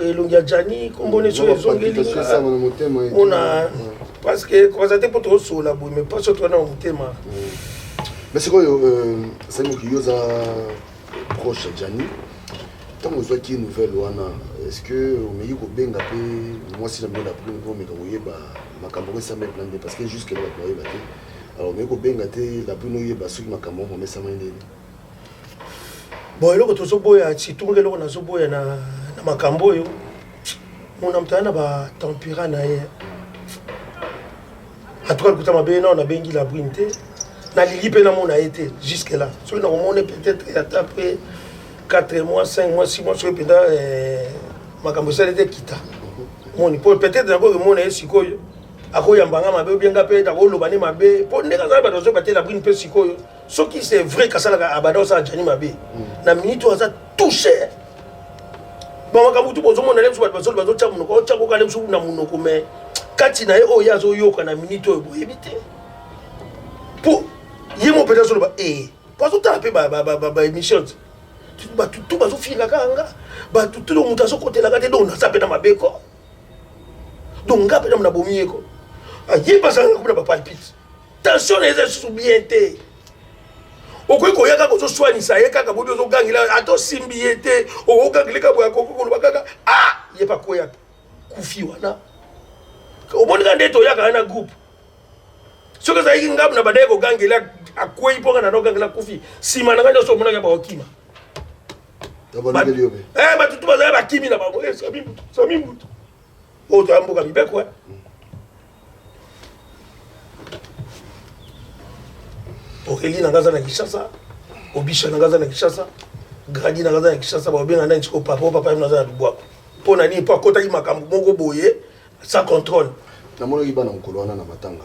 Elongia Djani, combonné sur les ongles. On a parce que quand ça était pour trop sur la boue mais pas sur toi dans mon thème. Mais c'est quoi, c'est nous qui sommes proches de Djani. Tant que vous avez une nouvelle, est-ce que vous avez bien gâté, moi si j'aime la prime, vous avez ma caméra, ça m'a planté parce que jusque là, vous avez gâté. Alors, vous avez bien gâté, la prime, vous avez ma caméra, vous avez ça m'a aidé. Bon, et là, quand vous avez si tout le monde a zoboya na makambo yo, mon amtana ba tempéra na ye. En tout cas, le coup de ma bien, on a bien la brinte. Na lili pe na mon a été jusque là. So na on est peut-être après 4 mois, 5 mois, 6 mois sur peut-être makambo ça était kita. Mon peut-être d'abord mon est sikoyo. Ako yambanga mabe bien gapé d'abord lo bani mabe. Pour ne ka za ba dozo bater la brine pe sikoyo. Ce qui c'est vrai que ça la abado ça Djani mabe. Na minute ça touché. Bon makambo tout bozo mon alemso bazo bazo tcha munoko tcha ko kalemso na munoko mais kati na ye o yazo yoka na minute o éviter. Pour il mon peut-être sur le parce que tu as fait émission tout bazo finga kanga ba tout le monde so côté la gade donc ça peut dans ma beko donc ngapé dans na bomieko ah yé pas ça comme na palpite tension les sous bien té okwe ko yaka ko so soigner ça yé kaka bobi zo gangila ato simbiété o gangila boya ko ko bakaka ah yé pas ko ya kufi wana o bon gande to yaka na groupe ce que ça y ngam na badaye ko gangila akwe iponga na gangila kufi sima na nganja so mona ka ba okima ba tutu ba ba kimi na ba sami mutu o to amboka bibeko Aurélie na gaza na Kishasa Obisha na gaza na Kishasa Gradi na gaza na Kishasa ba benga na nchiko papa na gaza na Dubois pona ni pa kota ki makambo moko boye sans contrôle na mona ki bana nkolwana na matanga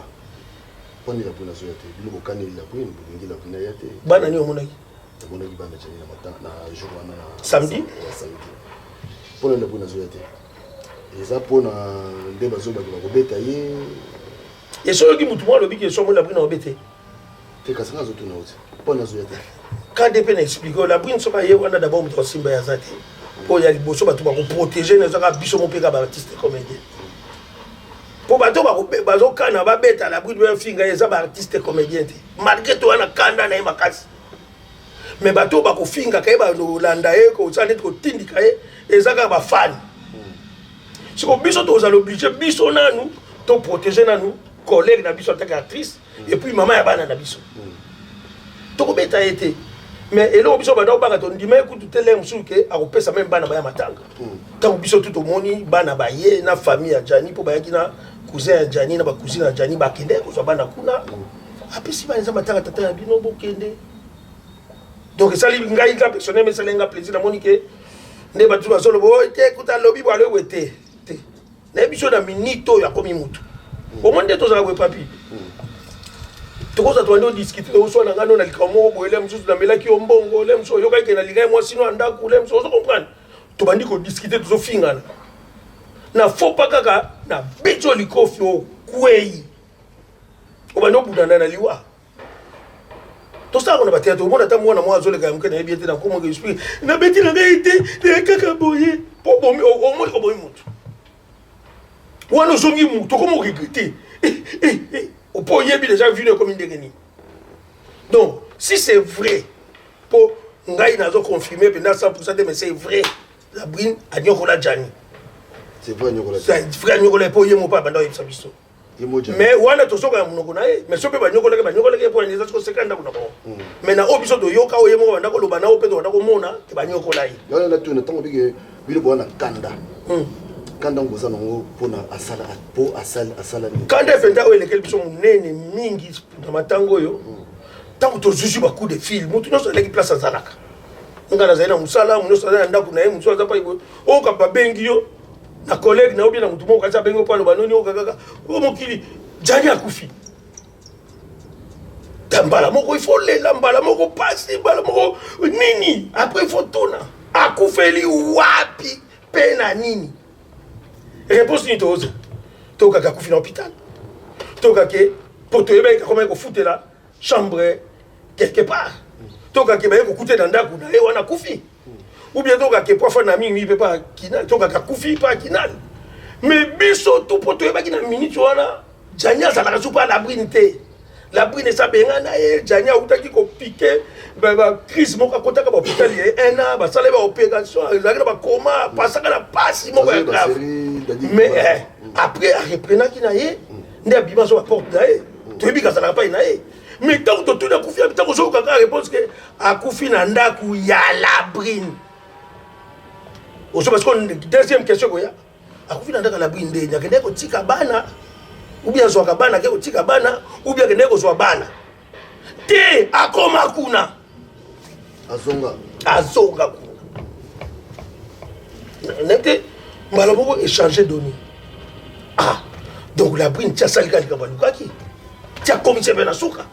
poni la pona zoyate bilo bokani la poni bolingi la pona yate bana ni omona ki mona ki bana chani na matanga na jour wana samedi pona la pona zoyate eza pona nde bazoba ko beta ye et so ki mutu mo lobi ke so mo la brina obete te kasanga zo tuna oti pona zoyate KDP na expliquer la brine so ba ye wana d'abord mutu simba ya zate po ya liboso ba to ba ko protéger na zaka biso mo peka ba artiste comédien po ba to ba ko bazo kana ba beta la brine ba finga ya ba artiste comédien te malgré to wana kanda na makasi mais ba to ba ko finga ka ba no landa e ko tsane ko tindika e ezaka ba fan si ko biso to za l'obligé biso nanu to protéger nanu collègue na biso ta actrice et puis maman ya bana na biso to ko beta été mais et là biso ba do banga to ndima ekutu tele msuke akopesa même bana ba ya matanga tant biso tout au moni bana ba ye na famille ya Djani po ba yaki na cousin ya Djani na ba cousine ya Djani ba kende ko so bana kuna apesi ba nza matanga tata ya bino bo kende donc ça li ngai ka personnel mais ça lenga plaisir na monique nde ba tu solo bo te kuta lobi bo ale wete te na biso na minito ya komi mutu au monde to za we papi to ko za to ndo discuter o so na ngano na likamo bo ele msusu na melaki ombongo le mso yo ka ke na ligai moi sino anda ku le mso o comprendre to bandi ko discuter to so fingana na faut pas kaka na beto likofi o kwei o bando budana na liwa tout ça on a battu tout le monde attend moi na moi azole ka mke na bien te na comment que explique na beti na gaité de kaka boye pour bon au moins comme mutu wana zongi mutu comment regretter au point yebi déjà vu comme une dégeni donc si c'est vrai pour ngai nazo confirmer pendant 100% mais c'est vrai la brine a nyokola jani c'est vrai nyokola c'est vrai nyokola pour yemo pas banda yebisa biso mais wana tosoka munoko na ye mais sope banyokola ke pour les autres sekanda kuna bon mais na obiso do yoka oyemo banda ko loba na opeto banda ko mona ke banyokola ye yana na tuna tango bige bile bona kanda kanda ngoza nango pona asala po asala kanda fenda o elekel biso munene mingi na matango yo tango to juju ba coup de fil mutu no so leki place azalaka ngana zaina musala muno so zaina ndaku na ye mutu aza pa o ka bengi yo na collègue na obia na mutu moko aza bengo palo banoni o kaka o mokili jani akufi tambala moko il faut lela mbala moko pasi mbala moko nini après il faut tona akufeli wapi pena nini réponse ni toza toka ka kufi na hôpital toka ke poto yeba ka comment ko futela chambre quelque part toka ke ba ko kuté dans ndaku na e wana kufi ou bien toka ke profa na mingi pe pas kinal toka ka kufi pas kinal mais biso tout poto yeba ki na minute wana jania za la soupa la brinte la brine sa benga na e jania utaki ko piquer ba crise moko kota ka hôpital ye un an ba sale ba opération ezaka ba coma pasaka na pasi moko ya grave mais après reprenant ki na ye nde bima so ba porte na ye to yebika ça na pas na ye mais tant que tout na kufi habita ko so ka réponse que akufi na ndaku ya la brine o so parce que deuxième question ko ya akufi na ndaka la brine nde nyakende ko tika bana ou bien zo ka bana ke ko tika bana ou bien kende ko zo bana te akoma kuna azonga kuna nete mbala moko échanger données donc la brine tia salika likabalukaki tia commissaire bena suka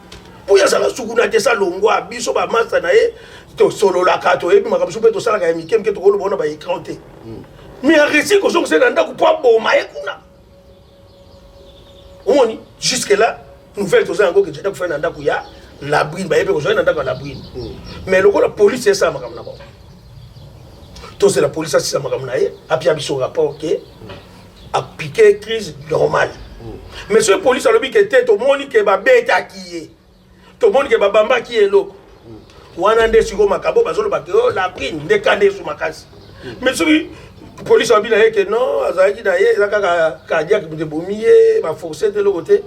pour ya sala suku na te salongwa biso ba masa na ye to solo la kato e bima kamso pe to sala ka mi kem ke to ko bona ba écran te mais a récit ko so se na ndako po boma e kuna omoni jusque là nouvelle to zango ke jeta ko fa na ndako ya la brine ba yebe ko so na ndako la brine mais le ko la police c'est ça makam na ba to c'est la police c'est ça makam na ye apia biso rapport ke a piqué crise normale mais ce police a lobi ke te to moni ke ba beta ki to moni ke ba bamba ki eloko wana nde siko makabo bazolo ba ke la brine de kande su makasi mais celui police a dit que non azaki na ye ezaka ka dia ki bomiye ba forcer de l'autre côté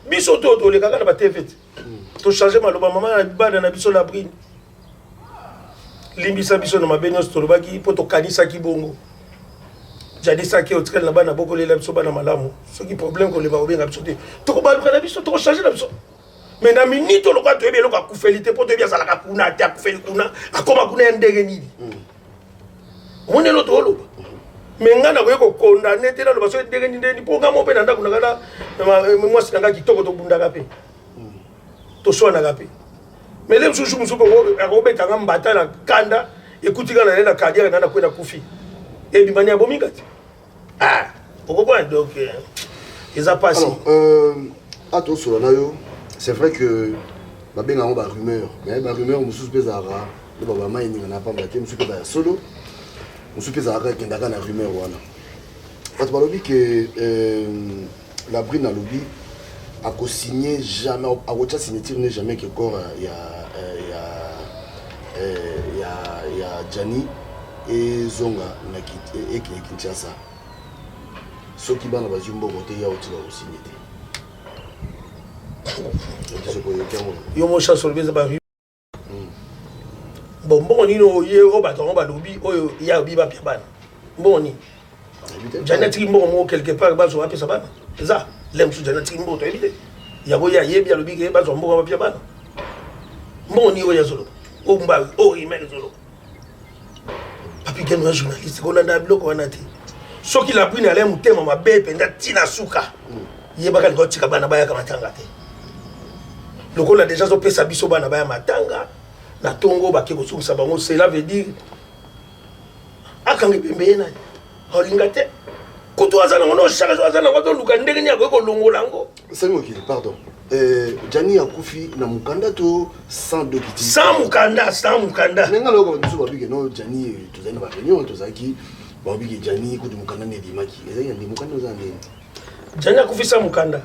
biso to le kaka na ba TV to changer maloba mama na bana na biso la brine limbisa biso na mabenyo stolobaki po to kanisa ki bongo jadi saki otikala na bana boko lela biso bana malamu soki problème ko le ba obenga biso te to ko baluka na biso to ko changer na biso mais na minute lo ka to ebe lo ka kufelite po to bia sala ka kuna te akufeli kuna akoma kuna ndenge nini mone lo to lo mais ngana ko condamner te na lo baso ndenge nini po ngamo pe na ndako na kala mwasi nanga kitoko to bunda kape to so na kape mais le msusu musuko ko beta ngamba na kanda ekutika na na kadia na kwenda kufi et bimani abomingati pourquoi donc ils a passé à tout sur nayo c'est vrai que ba benga on ba rumeur mais ba rumeur mususu bezara le baba mai ni na pamba te mususu ba solo mususu bezara kendaka na rumeur wana parce balobi que la brine a lobby a co-signé jamais a recha signature n'est jamais que corps il y a Jani et Zonga et Kinshasa ceux qui bana bazumbo côté ya otila osigné yo mo chasse le beza ba bon ni no ye o ba to ba lobi o ya bi ba pia bana bon ni janati mo quelque part ba so apesa bana ça l'aime sous janati mo to éviter ya bo ya ye bi lobi ke ba so mo ba pia bana bon ni o ya solo o mba o email solo papi ken un journaliste ko na bloko wana te soki la brine ale mutema mabe penda tina suka ye baka ko tika bana baya kama tanga te lokola déjà zo pesa biso bana baya matanga na tongo ba ke ko sumisa bango cela veut dire akangi pembe na holinga te ko to azana ngono shaka zo azana ko to luka ndenge nya ko longola ngo c'est moi qui pardon Jani akufi na mukanda to sans dokiti. Sans mukanda. Nenga loko biso babike no Jani tozana ba réunion tozaki babike Jani ko mukanda ne dimaki. Ezali ndi mukanda ozande. Jani akufi sans mukanda.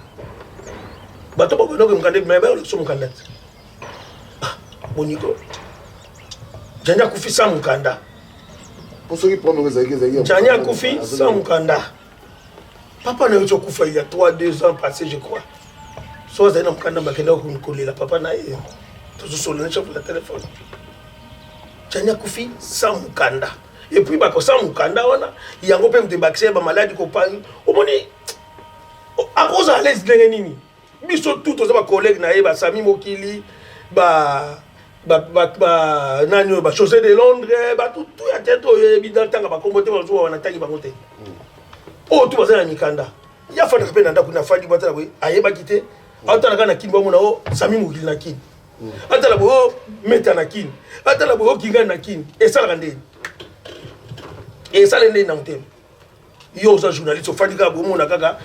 Bato bako no mukanda mais ba so mukanda. Boniko. Jani akufi sans mukanda. Pour ceux qui prennent les aiguilles. Jani akufi sans mukanda. Papa n'a eu kufa il y a 2 ans passés je crois. So za ina mukanda bakenda kunikolela papa na yeye. Tuzusolo sur le téléphone. Jani akufi sans mukanda. Et puis bako sans mukanda wana yango pe mte bakse ba maladi ko pa. Omoni à cause à l'aise de nini. Biso tout aux ba collègues na yeye ba Sami Mokili ba nani ba chaussée de Londres ba tout ya tête évident tanga ba kombote ba zo wana tangi ba ngote. Oh tout bazana mikanda. Ya fa ndakapenda ndaku na fadi batala we ayeba kite. Atala kana kinbo mona o Sami Mokili na kin. Atala bo meta na kin. Atala bo kinga na kin. Et ça la rende. Et ça l'ende na mtem. Yo za journaliste fadi ka bo mona kaka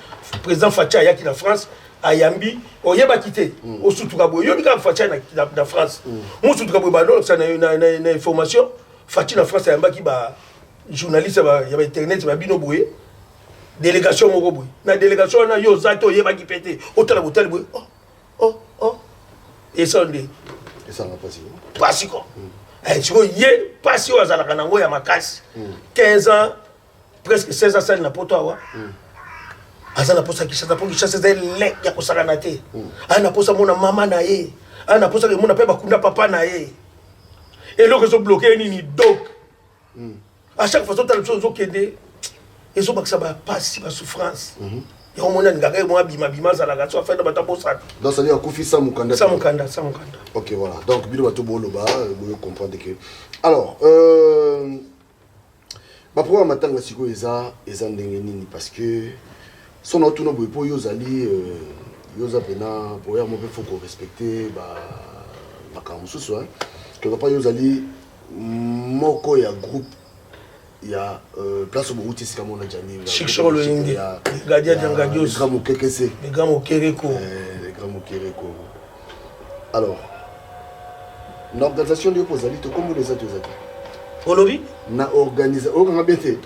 président Facha yaki na France. Ayambi oyeba kite osutuka boy yobi ka Facha na France musutuka boy ba donc ça na information Facha na France ayamba ki ba journaliste ba ya ba internet ba bino boy délégation moko boy na délégation na yo zato oyeba ki pété otala botali boy oh et ça ndé et ça va passer quoi tu vois yé passer au azala kanango ya makasi 15 ans presque 16 ans ça na poto awa azana posa kishasa po kishasa zele ya kusakana te ana posa mona mama na ye ana posa ke mona pe bakunda papa na ye et loko zo bloquer nini donc à chaque fois ça zo kende et zo baksa ba passe ba souffrance et on mona ngaka mo bima za la gato afin de bata posa donc ça dit akufi sans mukanda OK voilà donc bino bato boloba vous comprendre que alors ba pour matanga siko eza ndenge nini parce que son autre nom pour yozali yoza pena pour y avoir faut respecter ba kamususu hein que pas yozali moko ya groupe ya place au Buruti c'est comme on a Jani Chichoro le Indi Gadia Djangadios les grands Kekese les grands Kereko alors l'organisation de opposali to comme les autres zaki Olobi na organiser o nga bete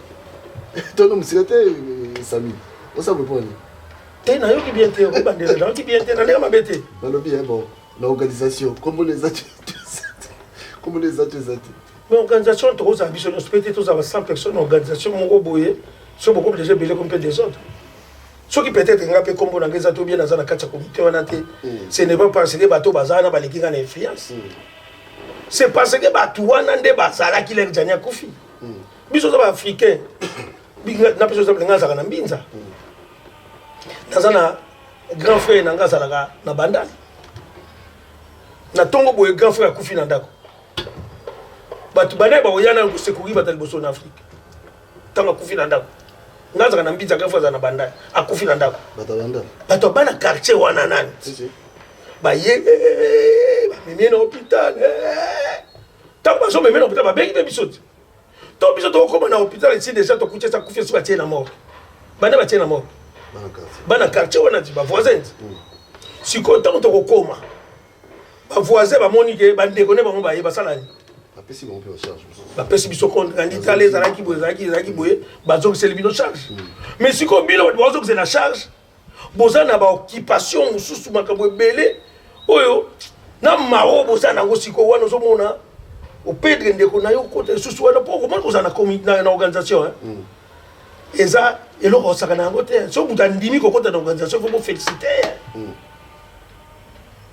to no msirete Sami on s'en veut pas na yo ki bien te o bandela na ki bien te na ndeka mabete na lobi bon l'organisation comme les autres mais organisation to za biso no spété to za 100 personnes organisation moko boye so beaucoup déjà belé comme des autres ceux qui peut-être ngapé comme na ngeza to bien na za na kata comité wana te ce n'est pas parce que bato bazana baleki na influence c'est parce que bato wana nde bazala ki le Jani akufi biso za ba africain na biso za blinga za na mbinza nazana grand frère nanga salaka na bandali na tongo boye grand frère akufi na ndako batu bana ba oyana ko sekuri batali boso na Afrique tanga akufi na ndako ngaza na mbinza grand frère na bandali akufi na ndako batu bana quartier wana nani ba ye ba mimi na hôpital tant ba so mimi na hôpital ba bengi biso to biso to ko na hôpital ici déjà to kuche sa kufi so ba tie na mort bana ba tie na mort bana quartier wana ti ba voisin si content to kokoma ba voisin ba monique ba ndeko ne ba mo ba ye ba salani apesi bon peu charge ba pesi biso compte candidat les zaki boye ba zo c'est le bino charge mais si ko bilo ba zo c'est la charge bozana ba occupation mususu makambo belé oyo na maro bozana ngo siko wana zo mona o pedre ndeko na yo côté susu wana pour comment bozana comité na organisation hein et ça et le osaka na ngote so butandimi ko kota na organisation faut féliciter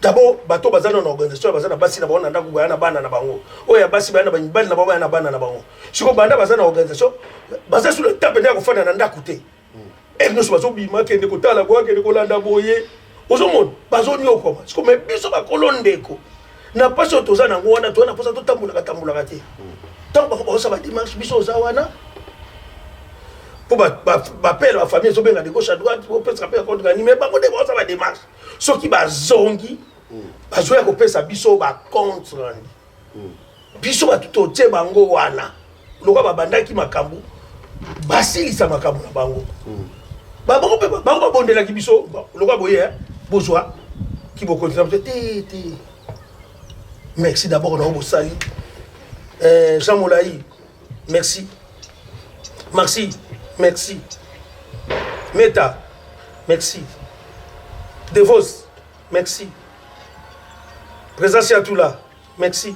d'abord bato bazana na organisation bazana basi na bana ndako bana bana na bango oya basi bana bana na bana bana na bango siko banda bazana organisation bazana sur le tape ndako fana na ndako te et nous bazo bima ke ndeko tala kwa ke ndeko landa boye ozomon bazo nyoko siko me biso ba kolondeko na paso tozana ngo wana to na posa to tambula te tant ba ça ba dimanche biso za wana pour appel la famille so benga de gauche à droite pour peut se rappeler contre gagner mais bango de ça va démarche ceux qui ba zongi ba jouer ko pesa biso ba contre biso ba tout otie bango wana loka ba bandaki makambu basilisa makambu na bango ba bango ba bondela ki biso loka boye bozwa qui vont continuer. Merci d'abord, on a Sali. Jean Moulaï, merci. Merci, merci. Meta, merci. Devos, merci. Présence Yatoula, merci.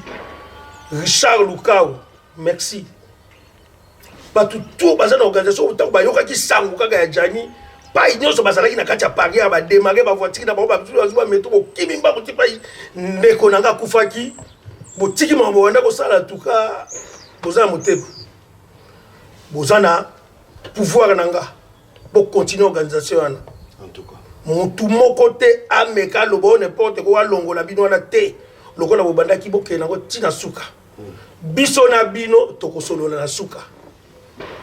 Richard Lukao, merci. Tout basé dans l'organisation, autant que Yoka qui sang, Kaka Djani, pas ignorant ce basé qui n'a qu'à Paris, à démarrer ma voiture, d'abord, à métro, qui m'a dit pas, Nekonanga Koufaki, Botiki m'a envoyé au salon, en tout cas, Bozana Moteb. Bozana, pouvoir Nanga, pour continuer l'organisation. En tout cas. Tout mon côté, Ameka, le bon, n'importe quoi, longo, la bino, la thé, le bon, la bobanda qui boke, n'a pas tina souka. Bisona bino, toko solo na souka.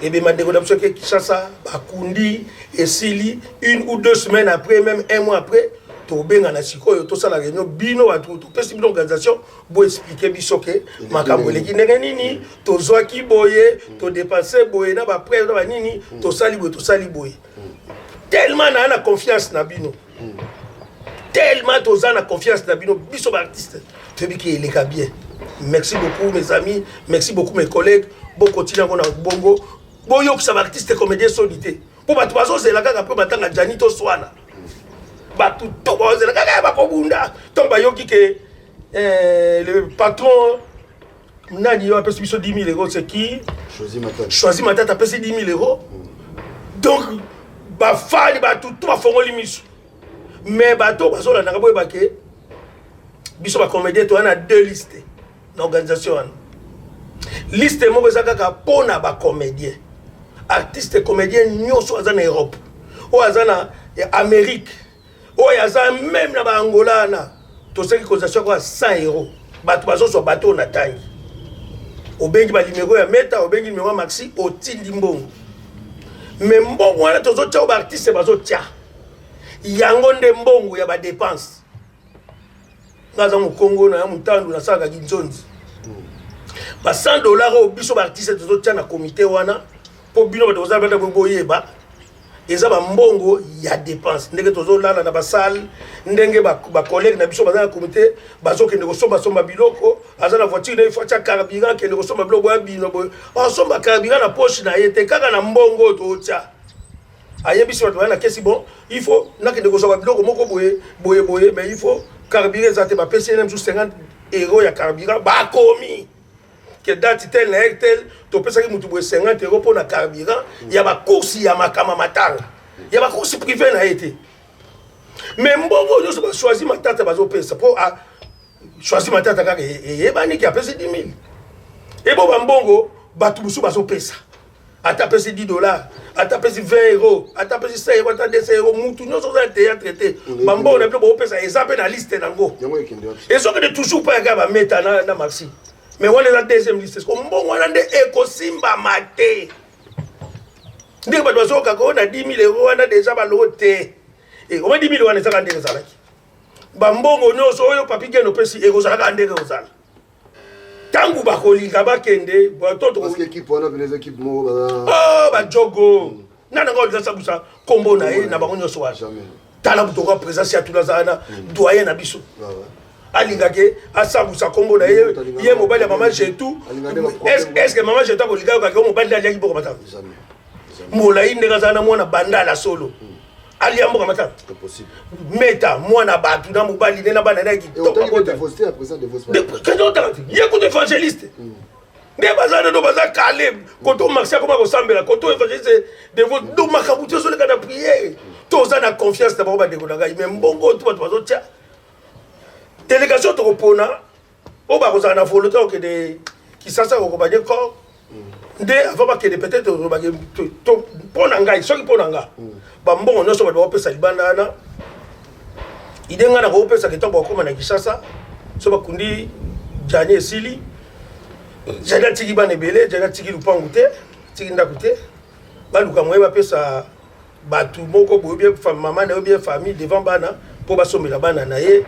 Et bien, ma déconnexion qui Kinshasa, Bakundi, Esili, 1 ou 2 semaines après, même 1 mois après, tu as bien siko, tout ça la réunion, bino, tout petit organisation, pour expliquer bisoke, ma camoué qui n'est nini, tu zoa qui boye, tu dépensé boye, n'a pas prêt, n'a pas nini, tu sali boye. Tellement on a confiance na bino. Tellement tu as confiance na bino, biso artiste. Tu veux qu'il est bien. Merci beaucoup mes amis, merci beaucoup mes collègues. Bon continuer on a bongo. Bon yo que ça artiste comédien solité. Pour ba tubazo c'est la kaka pe batanga Janito Swana. Ba tout to c'est la kaka ba kobunda. Tomba yo ki que le patron nani yo a payé 10 000 €, c'est qui? Choisi Matata a payé 10 000 €. Donc ba fali ba tout ba fongoli misu. Mais ba to bazo la ngabo ba ke biso ba comédien to na 2 listes d'organisation. Liste mo bezaka pona ba comédien. Artiste comédien nyoso azana Europe. O azana Amérique. O azana même na ba Angola na. To seki kozation kwa 100 €. Bato bazo so bato na tangi. Obengi ba numéro ya Meta, obengi numéro ya Maxi, otindi mbongo. Mais mbongo wana tozo tia ba artiste bazo tia. Yango nde mbongo ya ba dépense. Ngaza mu Congo na mutandu na saka ginzonzi. Ba $100 au biso ba artiste tozo tia na comité wana po bino ba toza bata boyeba. Eza ba mbongo ya dépense. Ndenge tozo lala na ba salle, ndenge ba collègue na biso ba na comité bazo kende ko somba biloko, azana voiture na ifa tia carburant kende ko somba biloko ya bino boy. O somba carburant na poche na yete kaka na mbongo to tia. Ayebi si na kesi bon, il faut na kende ko somba biloko moko boye mais il faut carburant za te ba PCNM sous 50 € ya carburant ba komi. Que date tel na tel to pesa ki mutu boye 50 € pour na carburant, ya ba course ya makama matanga. Ya ba course privé na été. Mais mbongo yo so ba choisi matata bazo pesa pour choisi matata kaka e bani ki a pesa 10 000. E bo ba mbongo batu busu bazo pesa. Ata pesa $10, ata pesa 20 €, ata pesa 5 €, ata 200 €, mutu no so za théâtre traité. Ba mbongo na bo pesa ezape na liste nango. Et so que de toujours pas ga ba Meta na Maxi. Mais on est la deuxième liste. Comme bon, on a des écosimba maté. Dès que on a 10 000 €, on a déjà baloté. Et on a 10 000 €, on est à l'endroit. Bambongo, nous sommes papi qui nous pèse et vous allez à l'endroit. Tant que bakoli, kabakende, parce que l'équipe, on a des équipes. Oh, bah, Jogo. Nana, on a ça, combo nae, na bango nyoso wa. Tala butoka présence ya tout la zana, doyen na biso. Alingake asabusa kombo na ye mobile ya maman j'ai tout. Est-ce que maman j'ai tout ko liga ko mobile da liaki boko mata. Molai ndeka zana mwana banda la solo. Ali amboka mata. C'est possible. Meta mwana batu na mobile na bana na ki top ko défauster après ça défauster. Que d'autre ye ko évangéliste. Ne bazana do baza Caleb koto Maxia koma ko sambela koto évangéliste de votre do makabuto so le kana prier. To zana confiance na baba de ko ngai mais mbongo to bazo tia. Délégation Topona, au Barozana na volonté que de qui s'assa au Robadé corps. Dès avant que de peut-être au Robadé Ponanga, ils sont Ponanga. Bambon, on a sur le Wapé Salibana. Il y a un Wapé Saketan Boko Manakisasa, Sobakundi, Jani Sili. J'ai un Tiki Banebele, j'ai un Tiki Lupangouté, Tiki Ndakouté. Baluka Moué Wapé sa Batu Moko, bien maman, bien famille devant Bana, pour Bassomi la Bana naé.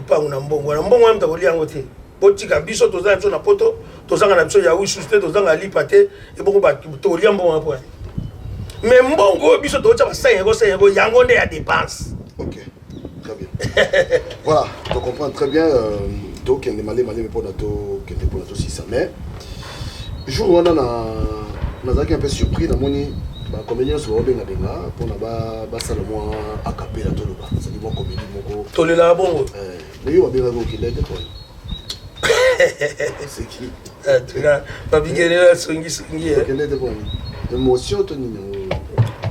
Pas un mbongo na mbongo amta kolia ngote botika biso tozana biso na poto tozanga na biso ya wishuste tozanga lipate e bongo ba tolia mbongo apo mais mbongo biso tocha ba 5 € yango nde ya dépense. OK Très bien. Voilà, tu comprends très bien. Donc, il y a des malais, mais pour notre aussi ça. Mais, jour où on a un peu surpris, on a dit comédien sur Robin Adenga pour na salomon a capella tout le bas. Ça dit moi comédie moko. Tout le là bon. Mais yo bien go qui l'aide quoi. C'est qui? Tu vois, Papi Guéné songi. Qui l'aide quoi? Émotion to ni.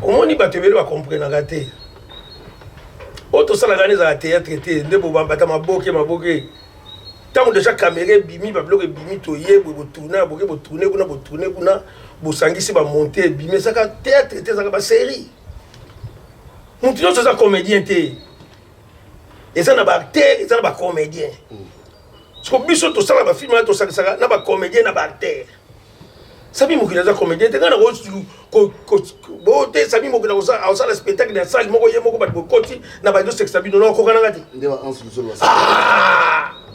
Au moins ni batebelo va comprendre ngate. Auto sala gane za théâtre té ndebo bambata maboke. Tant déjà caméra bimi ba bloquer bimi to yebo tourner kuna bosangisi ba monter bimi ça ka théâtre té ça ka série. Nous disons ça comédien té. Et ça na ba acteur, et ça na ba comédien. Parce que biso to sala ba film to sala na ba comédien na ba acteur. Sabi mo kila za comédien té ngana ko bote sabi mo kila ça au sala spectacle na salle moko yemo ko ba bokoti na ba do sex sabi no ko kana ngati. Ndeba ansu solo.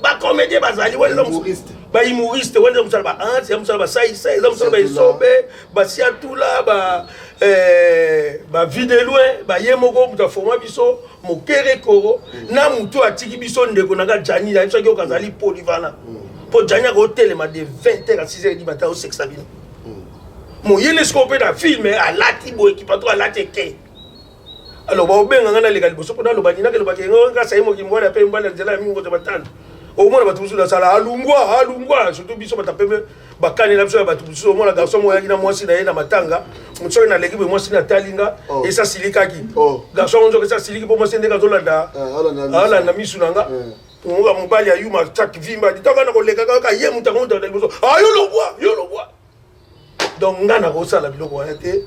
Ba comédien bazali wala humoriste ba humoriste wala musala ba anti musala ba sai musala ba isobe ba siatula ba vide loin ba yemoko muta forma biso mo kere koro na mutu atiki biso ndeko nanga jani ya biso ko kazali polyvalent po jani ko telema de 20h à 6h du matin au sex sabino mo yele scope na film à lati bo ekipato à lati ke alors ba obenga ngana legal boso pona lo banina ke lo bakenga nga sai mo kimwana pe mbala nzela mingo to batana au moins batu la sala alungwa surtout biso batapeme bakani na biso batu biso mona garçon mo yaki na mwasi na ye na matanga mutsoki na lekibe mwasi na talinga esa silikaki garçon onzo esa siliki po mwasi ndeka zolanda ala na misu nanga ngo mobali ayuma chak vimba ditanga na koleka ka ye mutango ndala biso yo lo bois donc ngana ko sala biloko wana te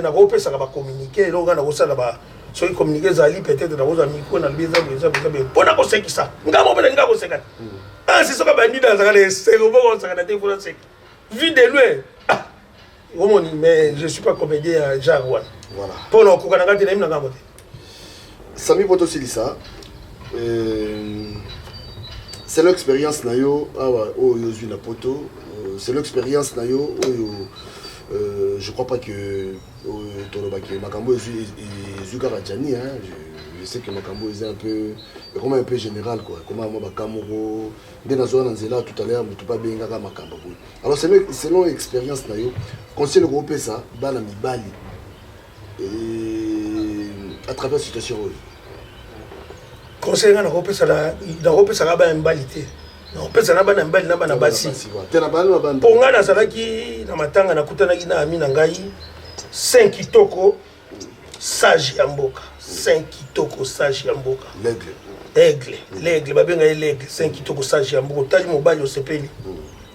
na ko pesa ba communiquer lo ngana ko sala ba so il communiquer zali peut-être na boza micro na biza pona ko sekisa ngamo pele ngako sekata c'est ça ka bandi dans le cerveau ko sekata te pour sek vie de loin mais je suis pas comédien Jaguar voilà pour no ko kana ngati na ngamo te Sami Poto Silisa c'est l'expérience na yo o yo zui na poto c'est l'expérience na yo je crois pas que Makambo est Zugaradjani, je sais que Makambo est un peu général quoi. Comment moi Makambo dès la zone Anzela tout à l'heure mais tout pas bien Makambo. Alors selon l'expérience na yo, conseil le groupe ça bana mibali et à travers cette situation. Conseil na groupe ça ba mbalité. Non, pesa na bana mbali na bana basi. Tena bana bana. Ponga na salaki na matanga na kutana na ami na ngai 5 kitoko sage ya mboka. 5 kitoko sage ya mboka. L'aigle babenga l'aigle 5 kitoko sage ya mboka. Tali mobali osepeli.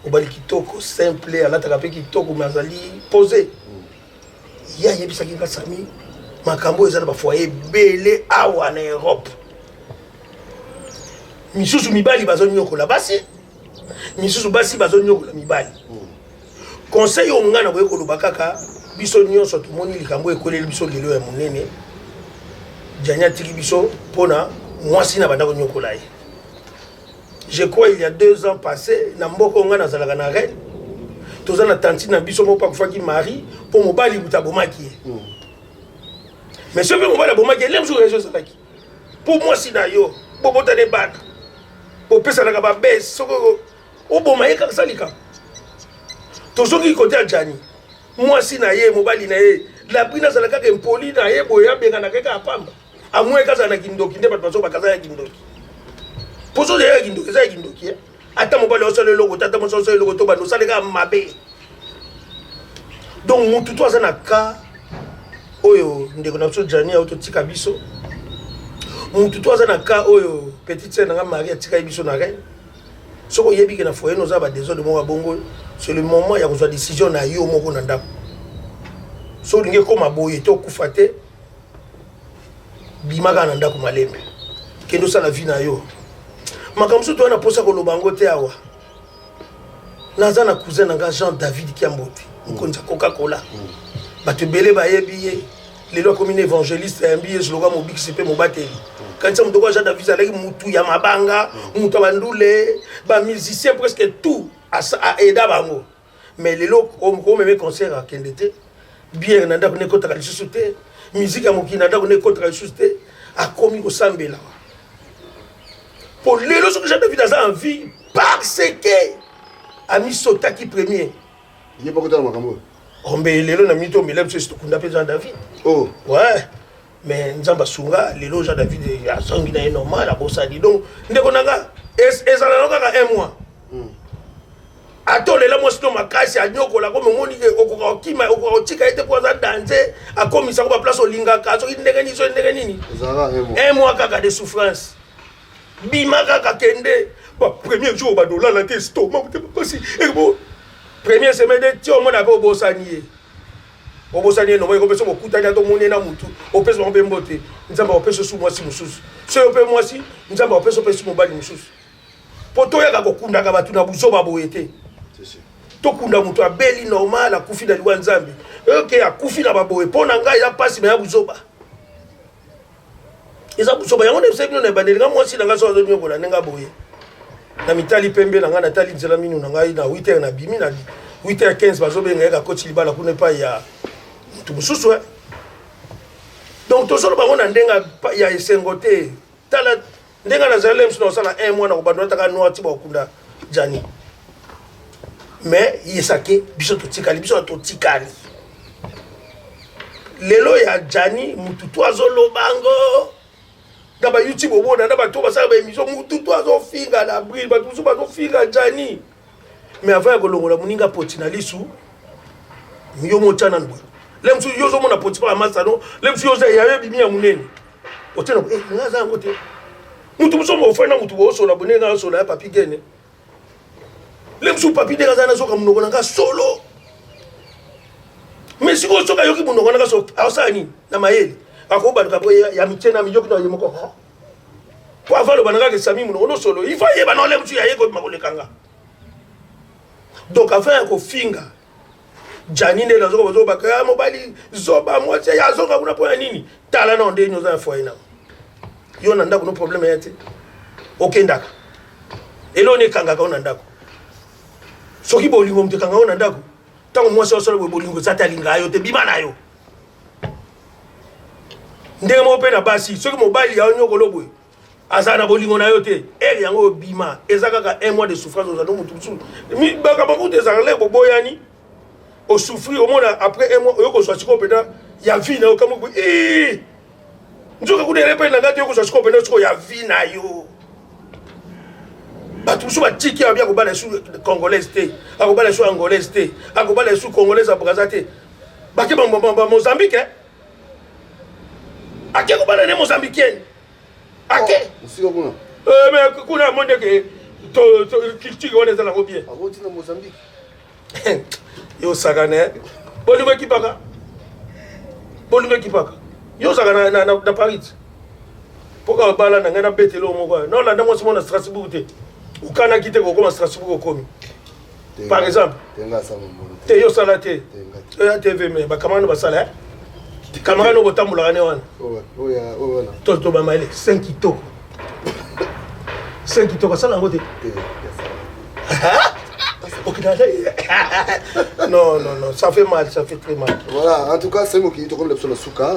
Mobali kitoko simple alata pe kitoko mazali posé. Ya yebisa kinga sami makambo ezala ba foyer belé awa na Europe. Misusu mibali bazo nyokola basi misusu basi bazo nyokola mibali conseil o ngana boye ko lobakaka biso nyonso to moni likambo ekoleli biso lelo ya munene janya tiki biso pona mwasi na banda ko nyokola ye je crois il y a 2 ans passés na mboko ngana zalaka na reine tozana tantine na biso mo pa kufaki mari po mobali butabomaki mais ce pe mobali bomaki lem jour réseau salaki pour moi si na yo bobota de bak pour pesa na ba bes soko oboma ye ka salika to soki côté ajani moi si na ye mobali na ye la prina salaka ke impoli na ye boya benga na keka apamba amwe kaza na kindoki nde bato bakaza ya kindoki poso de ya kindoki za kindoki ata mobali osale logo tata mo osale logo to ba no salika mabe donc mutu to azana ka oyo ndeko na biso jani auto tika biso mutu to azana ka oyo petite sœur nga Marie tika biso na reine soko yebi ke na foyer no za ba désordre mo bongo c'est le moment ya kozwa décision na yo moko na ndako so linge koma boye to kufate bimaka na ndako malembe kendo sala vie na yo makamso to na posa ko lobango te awa naza na cousin nga Jean David Kiambote nkonza Coca-Cola bato belé ba yebi lelo comme une évangéliste ambiye slogan mobiki sepe mobateli quand ça me doit Jean David alaki mutu ya mabanga mutu bandule ba musicien presque tout à aider bango mais lelo on même concert à kendete bien nanda ko ne kota ka lisusu te musique ya mokina nanda ko ne kota ka lisusu te akomi kosambela pour lelo soki Jean David aza en vie parce que ami sotaki premier il est pas content makambo ombe lelo na mito milem c'est tokunda pe Jean David oh ouais mais nzamba sunga lelo Jean David azongi na normal abosani donc ndeko nanga ezala kaka un mois atolela mwasi no makasi anyokola ko moni ke okokima okotika ete kwa za danse akomisa ko ba place olingaka soki ndenge nini un mois kaka de souffrance bima kaka kende ba premier jour ba dolala te stomac te pasi e bo premier semaine de ti o mona ko bosani no mo ko peso mokutanya to moni na mutu o peso mo bembote nzamba o peso su mwasi mususu so o pe mwasi nzamba o peso peso mobali mususu poto ya ko kunda ka batu na buso ba boyete tokunda mutu abeli normal akufi na liwa nzambe okay akufi na baboye pona ngai ya pasi me ya buzoba eza buzoba yango ne sebino na bandeli nga mwasi na nga so azonyo kola nenga boye na mitali pembe na nga na tali nzela minu na ngai na 8h na bimi na 8h15 bazobenga ya coach libala kuna pa ya mutu mususu donc tozolo bango na ndenga ya esengote tala ndenga na zalem sino sala un mois na kubandwa taka noa tiba okunda jani mais yesake biso totikali lelo ya jani mutu to azolobango na ba YouTube obona na ba to basala ba émission mutu to azofinga na bril ba tusu bazofinga jani mais avant ya kolongola muninga poti na lisu yo motana ndwe lemsu yozo mona poti pa masano lemsu yozo ya bimi ya munene otena ngaza ngote mutu musomo ofena mutu boso na bonenga so na papi gene lemsu papi de gazana soka munoko nanga solo mais si ko soka yoki munoko nanga so ausani na mayeli akoba ndikapo ya mitena miyoki na yemoko po avalo bananga ke sami munoko no solo il faut yeba no lemsu ya yeko makolekanga donc afin ko finga janine na zoko zoba ka mobali zoba mote ya zoka kuna po nini tala na onde nyoza fo ina yo na ndako no problème yate okendaka elone kanga ka na ndako soki bolingo mtekanga ona ndako tango mwasi osolo bolingo zatalinga yo te bima na yo ndenge mo pe na basi soki mobali ya nyoko loboy azana bolingo na yo te ele yango bima ezaka un mois de souffrance ozana mutu mi baka bakuta ezaka le boboyani o souffrir au monde après un mois yoko swasiko pena ya vie na yo kamo njoka kudere pe na ngati yoko swasiko pena siko ya vie na yo batu so batiki abia ko bala su congolaise te akobala su angolaise te akobala su congolaise abraza te bake ba Mozambique ake ko bala ne mozambicaine ake usiko kuna mais kuna monde ke to culture on est dans la bien akoti na Mozambique yo sagane bolingo kipaka yo sagana na Paris poka bala na ngana betelo moko non la ndamo simona Strasbourg te ukana kite ko koma Strasbourg komi par exemple tenga sa mo te yo sala te ya TV me ba kamano ba sala kamera no botambula ne wana wana to ba maile 5 kitoko sala ngote non, ça fait mal, ça fait très mal. Voilà, en tout cas, c'est moi qui te remercie la souka.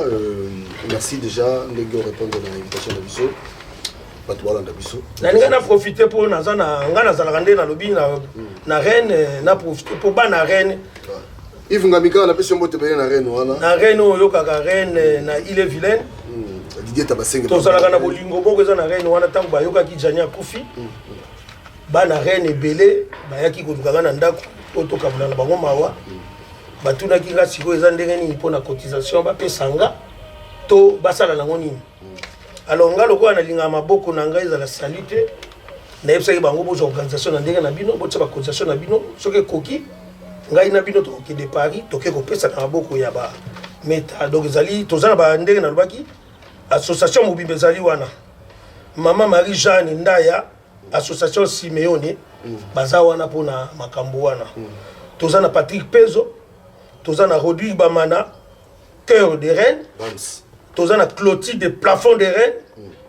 Merci déjà de répondre à l'invitation de Bisso. Pas toi là, Bisso. On a profité pour nous, on a na lobby na Rennes, na profité pour ban na Rennes. Yves Ngamika, on a pu monter na Rennes, voilà. Na Rennes, yo kaka Rennes, na Ille-et-Vilaine. Didier Tabasenga. To sala na bolingo boko za na Rennes, wana tango ba yoka ki Jania Kufi. Bana Rennes ebele bayaki koduka na ndako otoka na bango mawa batuna kinga siko eza ndenge nini pona cotisation ba pesanga to basala nango nini alors ngalo ko na linga maboko na ngai za la salute na yebisa bango bo organisation na ndenge na bino bo tsa ba cotisation na bino soki koki ngai na bino to ki de Paris to ke ko pesa na maboko ya ba meta donc ezali tozana ba ndenge na lobaki association mobimbe ezali wana Mama Marie Jeanne Ndaya association Simeone baza wana pona makambo wana tozana Patrick Pezo tozana Rodrigue Bamana Cœur de Rennes tozana Clotilde Plafond de Rennes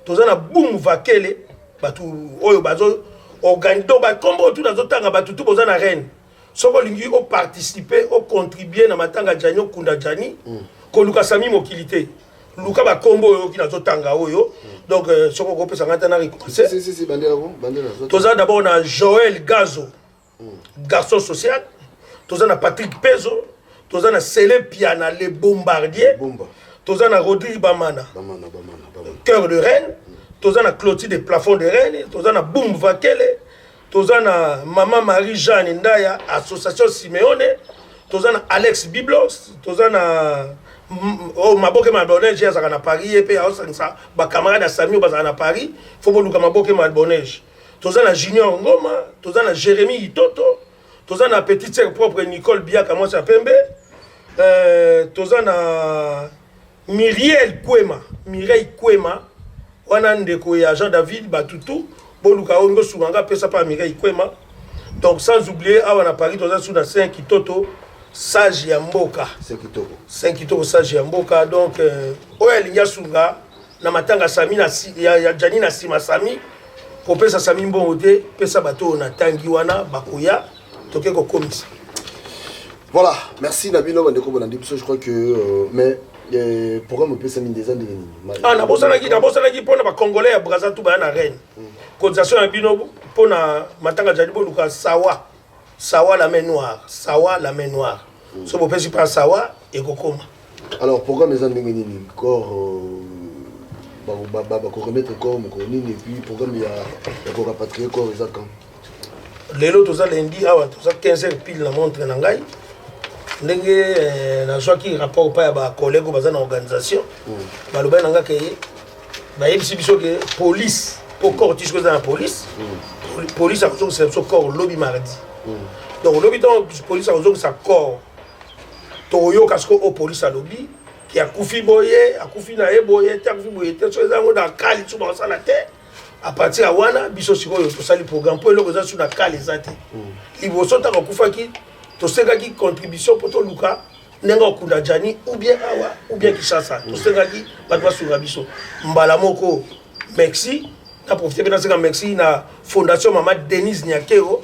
tozana Boum Vakele batu oyo bazo organiser ba kombo tout nazo tanga batu tout bozana Rennes soko lingi o participer o contribuer na matanga janyo kunda jani ko Lucas Sami mokilité luka ba combo oyo ki na zotanga oyo donc soko ko pesa ngata na recommencer si bandela toza d'abord na Joël Gazo garçon social toza na Patrick Pezo toza na Célé Piana les bombardiers toza na Rodrigue Bamana cœur de reine toza na Clotilde plafond de reine toza na Boum Vakele toza na Maman Marie Jeanne Ndaya association Simeone toza na Alex Biblos toza na maboke malbonneige azaka na Paris et puis aosangisa ba camarade ya Sami bazaka na Paris faut boluka maboke malbonneige toza na Junior Ngoma toza na Jérémy Itoto toza na petite sœur propre Nicole Biaka moi sa pembe toza na Mireille Kwema wana ndeko ya Jean David Batutu boluka ongo sunganga pesa pa Mireille Kwema donc sans oublier awa na Paris toza sous na 5 Itoto Sage ya Mboka 5 Kitoko Sage ya Mboka donc oya linya sunga na matanga Sami na ya Jani na sima Sami ko pesa Sami mbongo te pesa bato na tangi wana bakoya toke ko komisa. Voilà, merci Nabino Bandeko Bonandi je crois que mais programme pesa mine des années na bosana ki pona ba congolais ya Brazza tout ba na reine cotisation ya bino pona matanga Jani boluka Sawa la main noire. So vous pouvez pas Sawa et Kokoma. Alors programme les années corps remettre corps et puis programme il y a corps rapatrier corps ça quand. Lelo toza lundi awa toza 15h pile na montre na ngai. Ndenge na joie qui rapport pas ya ba collègue baza na organisation. Ba loba na nga ke ba yebisi biso ke police pour corps tisco dans la police. Police a besoin de corps lobby mardi. Donc lobby dans police a besoin de sa corps toyo kasko au police a lobby qui a koufi boye a koufi na eboye ta koufi boye te so ezango da kali tu ba sala te à partir à wana biso siko yo to sali programme pour le sur na kali zate libo sota ko kufa ki to senga ki contribution pour to luka nenga kunda Jani ou bien awa ou bien Kishasa to senga ki batwa sur biso mbala moko merci na profiter na senga merci na fondation Mama Denise Nyakero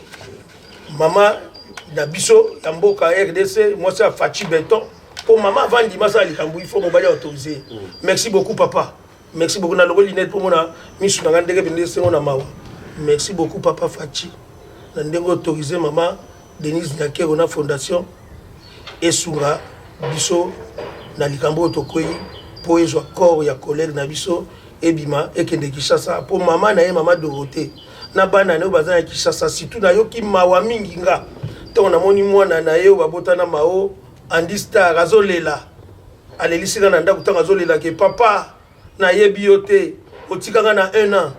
Mama na biso ya mboka RDC moi c'est Fachi Beton pour maman vandi masa likambu il faut mobali autoriser merci beaucoup papa merci beaucoup na logo linette pour mona misu na ndenge bende sengo na mawa merci beaucoup papa Fachi na ndenge autoriser maman Denise Nyakero na fondation esunga biso na likambu tokoyi po ezwa corps ya collègue na biso ebima ekende Kishasa pour maman na ye maman Dorothée na bana ne bazana Kishasa surtout na yo ki mawa mingi nga to na moni mwana na ye babota na mao andi star azolela alelisika na ndako tanga azolela ke papa na yebi yote otikanga na 1 an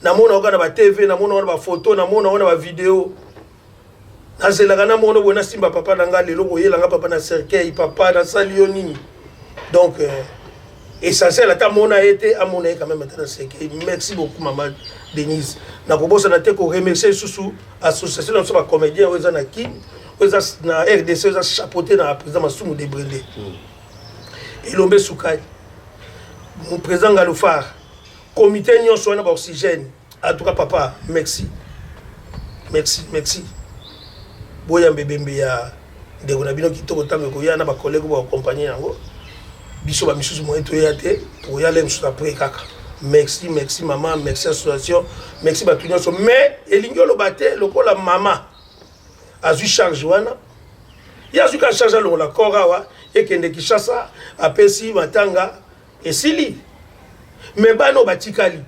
na mona okana ba TV na mona wana ba photo na mona wana ba video nazelaka na mona bona simba papa na nga lelo boyela nga papa na cercueil papa na sali yo nini donc essentiel ata mona été à mona quand même dans cercueil merci beaucoup maman Denise na kobosa na te ko remercier susu association na so ba comédien oza na ki oza na RDC oza chapeauté na président Masumu de Brendé et Lombe Soukai mon président Galofar comité nyonso na ba oxygène en tout cas papa merci boya mbebembe ya ndeko na bino kitoko tango ko ya na ba collègue ba accompagner yango biso ba misusu mo eto ya te pour ya lem sur après kaka merci maman merci association merci ba tunyoso mais elingo lo baté lokola mama azu charge wana ya azu ka charge lo la korawa ekende Kishasa apesi matanga esili mais bano batikali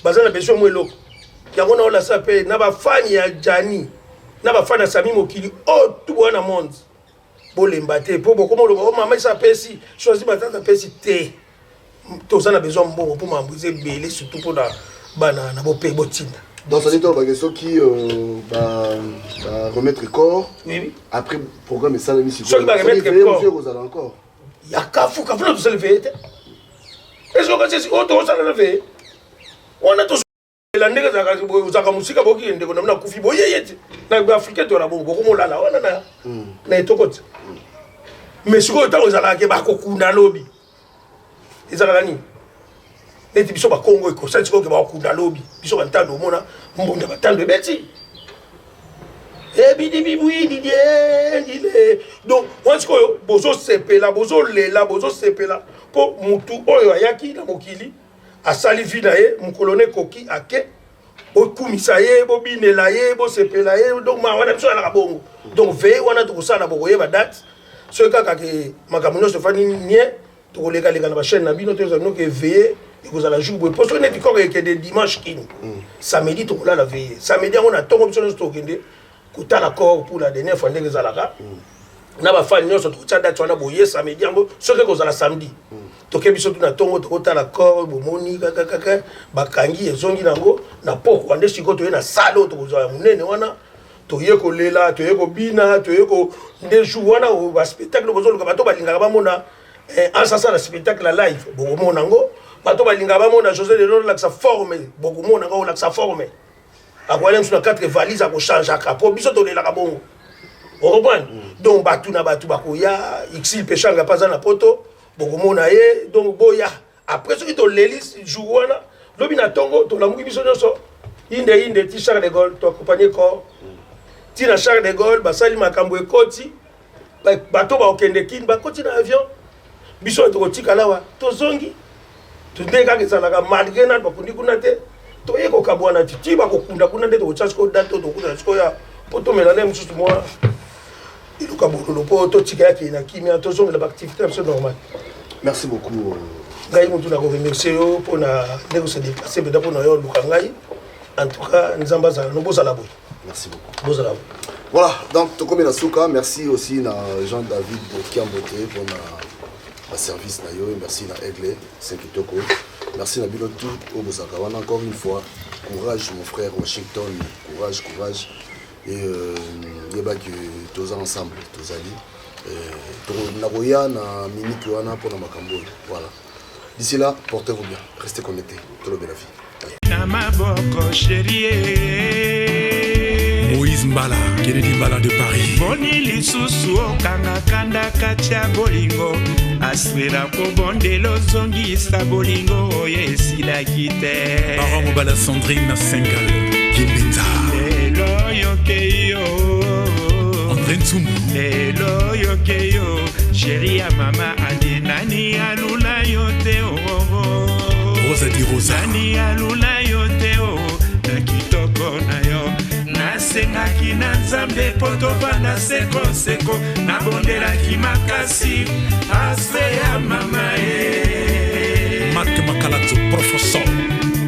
bazana besoin mwelo yango na ola sape na ba fani ya Jani na ba fani ya Sami Mokili o tout bona monde bolemba te po boko mo mama isa pesi choisi matanga pesi te tous on a besoin bon pour m'embrouiller belé surtout pour bana na bopé botinda donc ça dit toi question qui remettre corps oui après programme ça la mission ça va remettre corps vous allez encore il y a kafu tout ça le fait est-ce que c'est auto ça le fait on a tous la ndenge za musika boki ndeko na kufi boyeyete na africain to la bongo ko molala wana na etokoti mais siko tango za la ke ba kokunda lobi ezalaka nini neti biso bakongo ekosati koke bakunda lobi biso bantando omona mbunda batando ebeti ebidibibwididendile donc wana sikoyo bozosepela bozolela bozosepela po mutu oyo ayaki na mokili asali vi na ye mukolone koki ake bokumisa ye bobinela ye bosepela ye donc wana biso alaka bongo donc veille wana tokosala bokoyeba date soki kaka ke makambo nyonso efani nie tokolekaleka na bachaîne na bino tozalino ke veille ekozala jour boye po soki neti koko ekende dimanche kini samedi tokolala veille samedi yango na ntongo biso nyonso tokende kotala corps pour la dernière fois ndenge ezalaka na bafani nyonso tokotia date wana boye samedi yango soki ekozala samedi toke biso tu na ntongo tokotala corps bomoni kakakaka bakangi ezongi nango na poko nde sikoyo toye na sale oyo tokozala ya monene wana toye kolela toye kobina toye nde jour wana baspectacle bozoluka bato balingaka bamona ansasa na spectacle ya live bokomona yango bato balingaka bamona José Lelo olakisa forme bokomona yango olakisa forme akoyala mosu na 4 valise akochangeaka po biso tolelaka bongo okomprendre donc bato na bato bakoya exil pechanga paza na poto bokomona ye donc boya après soki toleli jour wana lobi na ntongo tolamuki biso nyonso inde ti Charles de Gaulle toaccompagne corps ti na Charles de Gaulle basali makambo ekoti bato baokende kini bakoti na avion biso tokotikala awa tozongi nde kaka ezalaka malgré nani bakundi kuna te toye kokabwana ti bakokunda kuna nde tokotya sikoyo date oyo tokunda sikoyo po tomela nde mosusu mwa iluka bololo po totika yake na kimia tozongela baactivité biso normal. Merci beaucoup. Ngai mutu na koremercier yo mpona ndenge se déplacer mpena mpona yo luka ngai en tout cas nzambe azala no bozala boye. Merci beaucoup. Bozala boye. Voilà, donc tokomi na suka, merci aussi na Jean-David Kiambote pour la service na yo, merci na Aigle 5 Kitoko. Merci na bino tout au Bozakawana encore une fois. Courage mon frère Washington, courage. Et yeba que tous ensemble, tous alliés. Nagoya na minute wana pour na makambo. Voilà. D'ici là, portez-vous bien, restez connectés. Tout le bien la vie. Namaboko chérie. Moïse Mbala, Kennedy Mbala de Paris. Boni lisusu okanga kanda katia bolingo. Aswera ko bondelo zongisa bolingo oyesila kite. Baron Mobala Sandrine Sengal, Kimbinza. Lelo yokeyo. André Ntsumbu. Lelo yokeyo. Chérie ya mama ane nani alula yote oh. Rosa di Rosa. Nani alula yote oh. Na kitoko na yo. Nasengaki na nzambe po tovanda sekoseko nabondelaki makasi ase ya mama e Mak Makalato professeur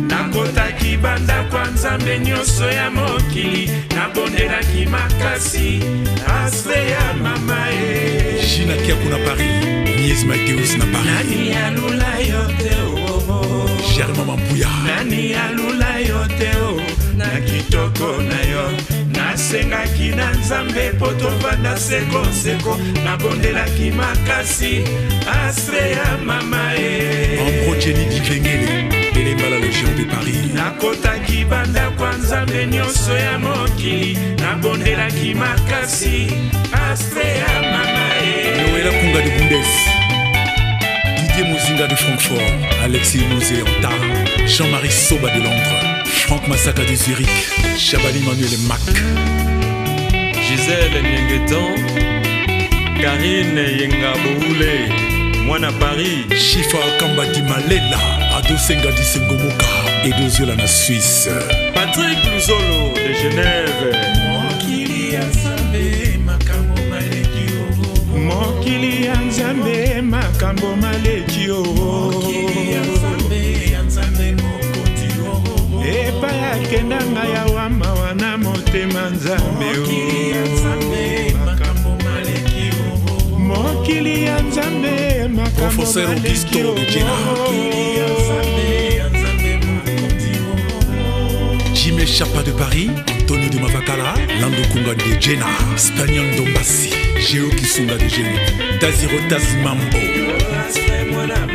nakotaki banda kwa nzambe nyonso ya mokili nabondelaki makasi ase ya mama e Gina Kiakou na Paris Nies Mateus na Paris nani alula yote oh. Germain Mampuya nani alula yote oh. Na kitoko na yo nasengaki na nzambe po tovanda sekoseko nabondelaki makasi ase ya mama e Ambrogeni Dikengele Elembala Légion de Paris nakotaki banda kwa nzambe nyonso ya mokili nabondelaki makasi ase ya mama e Noëlla Kunga de Bundes Didier Mozinga de Francfort Alexis Mouzeanta Jean-Marie Soba de Londres Franck Massaka de Zurich, Chabali Manuel Mac, Gisèle Nyengetan, Karine Yengaboule, Mwana Paris, Chifa Kamba di Malela, Ado Senga di Sengomoka, Edo Zola na Suisse, Patrick Luzolo de Genève, Mokili ya Nzambe makambo maleki oh. Mokili ya Nzambe makambo maleki oh. Mokili ya Nzambe mokonzi oh. Epa yakenda nga ya wama wana motema Nzambe oh. Mokili ya Nzambe makambo maleki oh. Mokili ya Nzambe makambo maleki oh. Mokili ya Nzambe mokonzi oh. Jimé Chapa de Paris, Antonio de Mavakala, Lando Kunga de Jenna, Stanion Dombassi, Géo Kisunga de Géo, Taziro Tazimambo,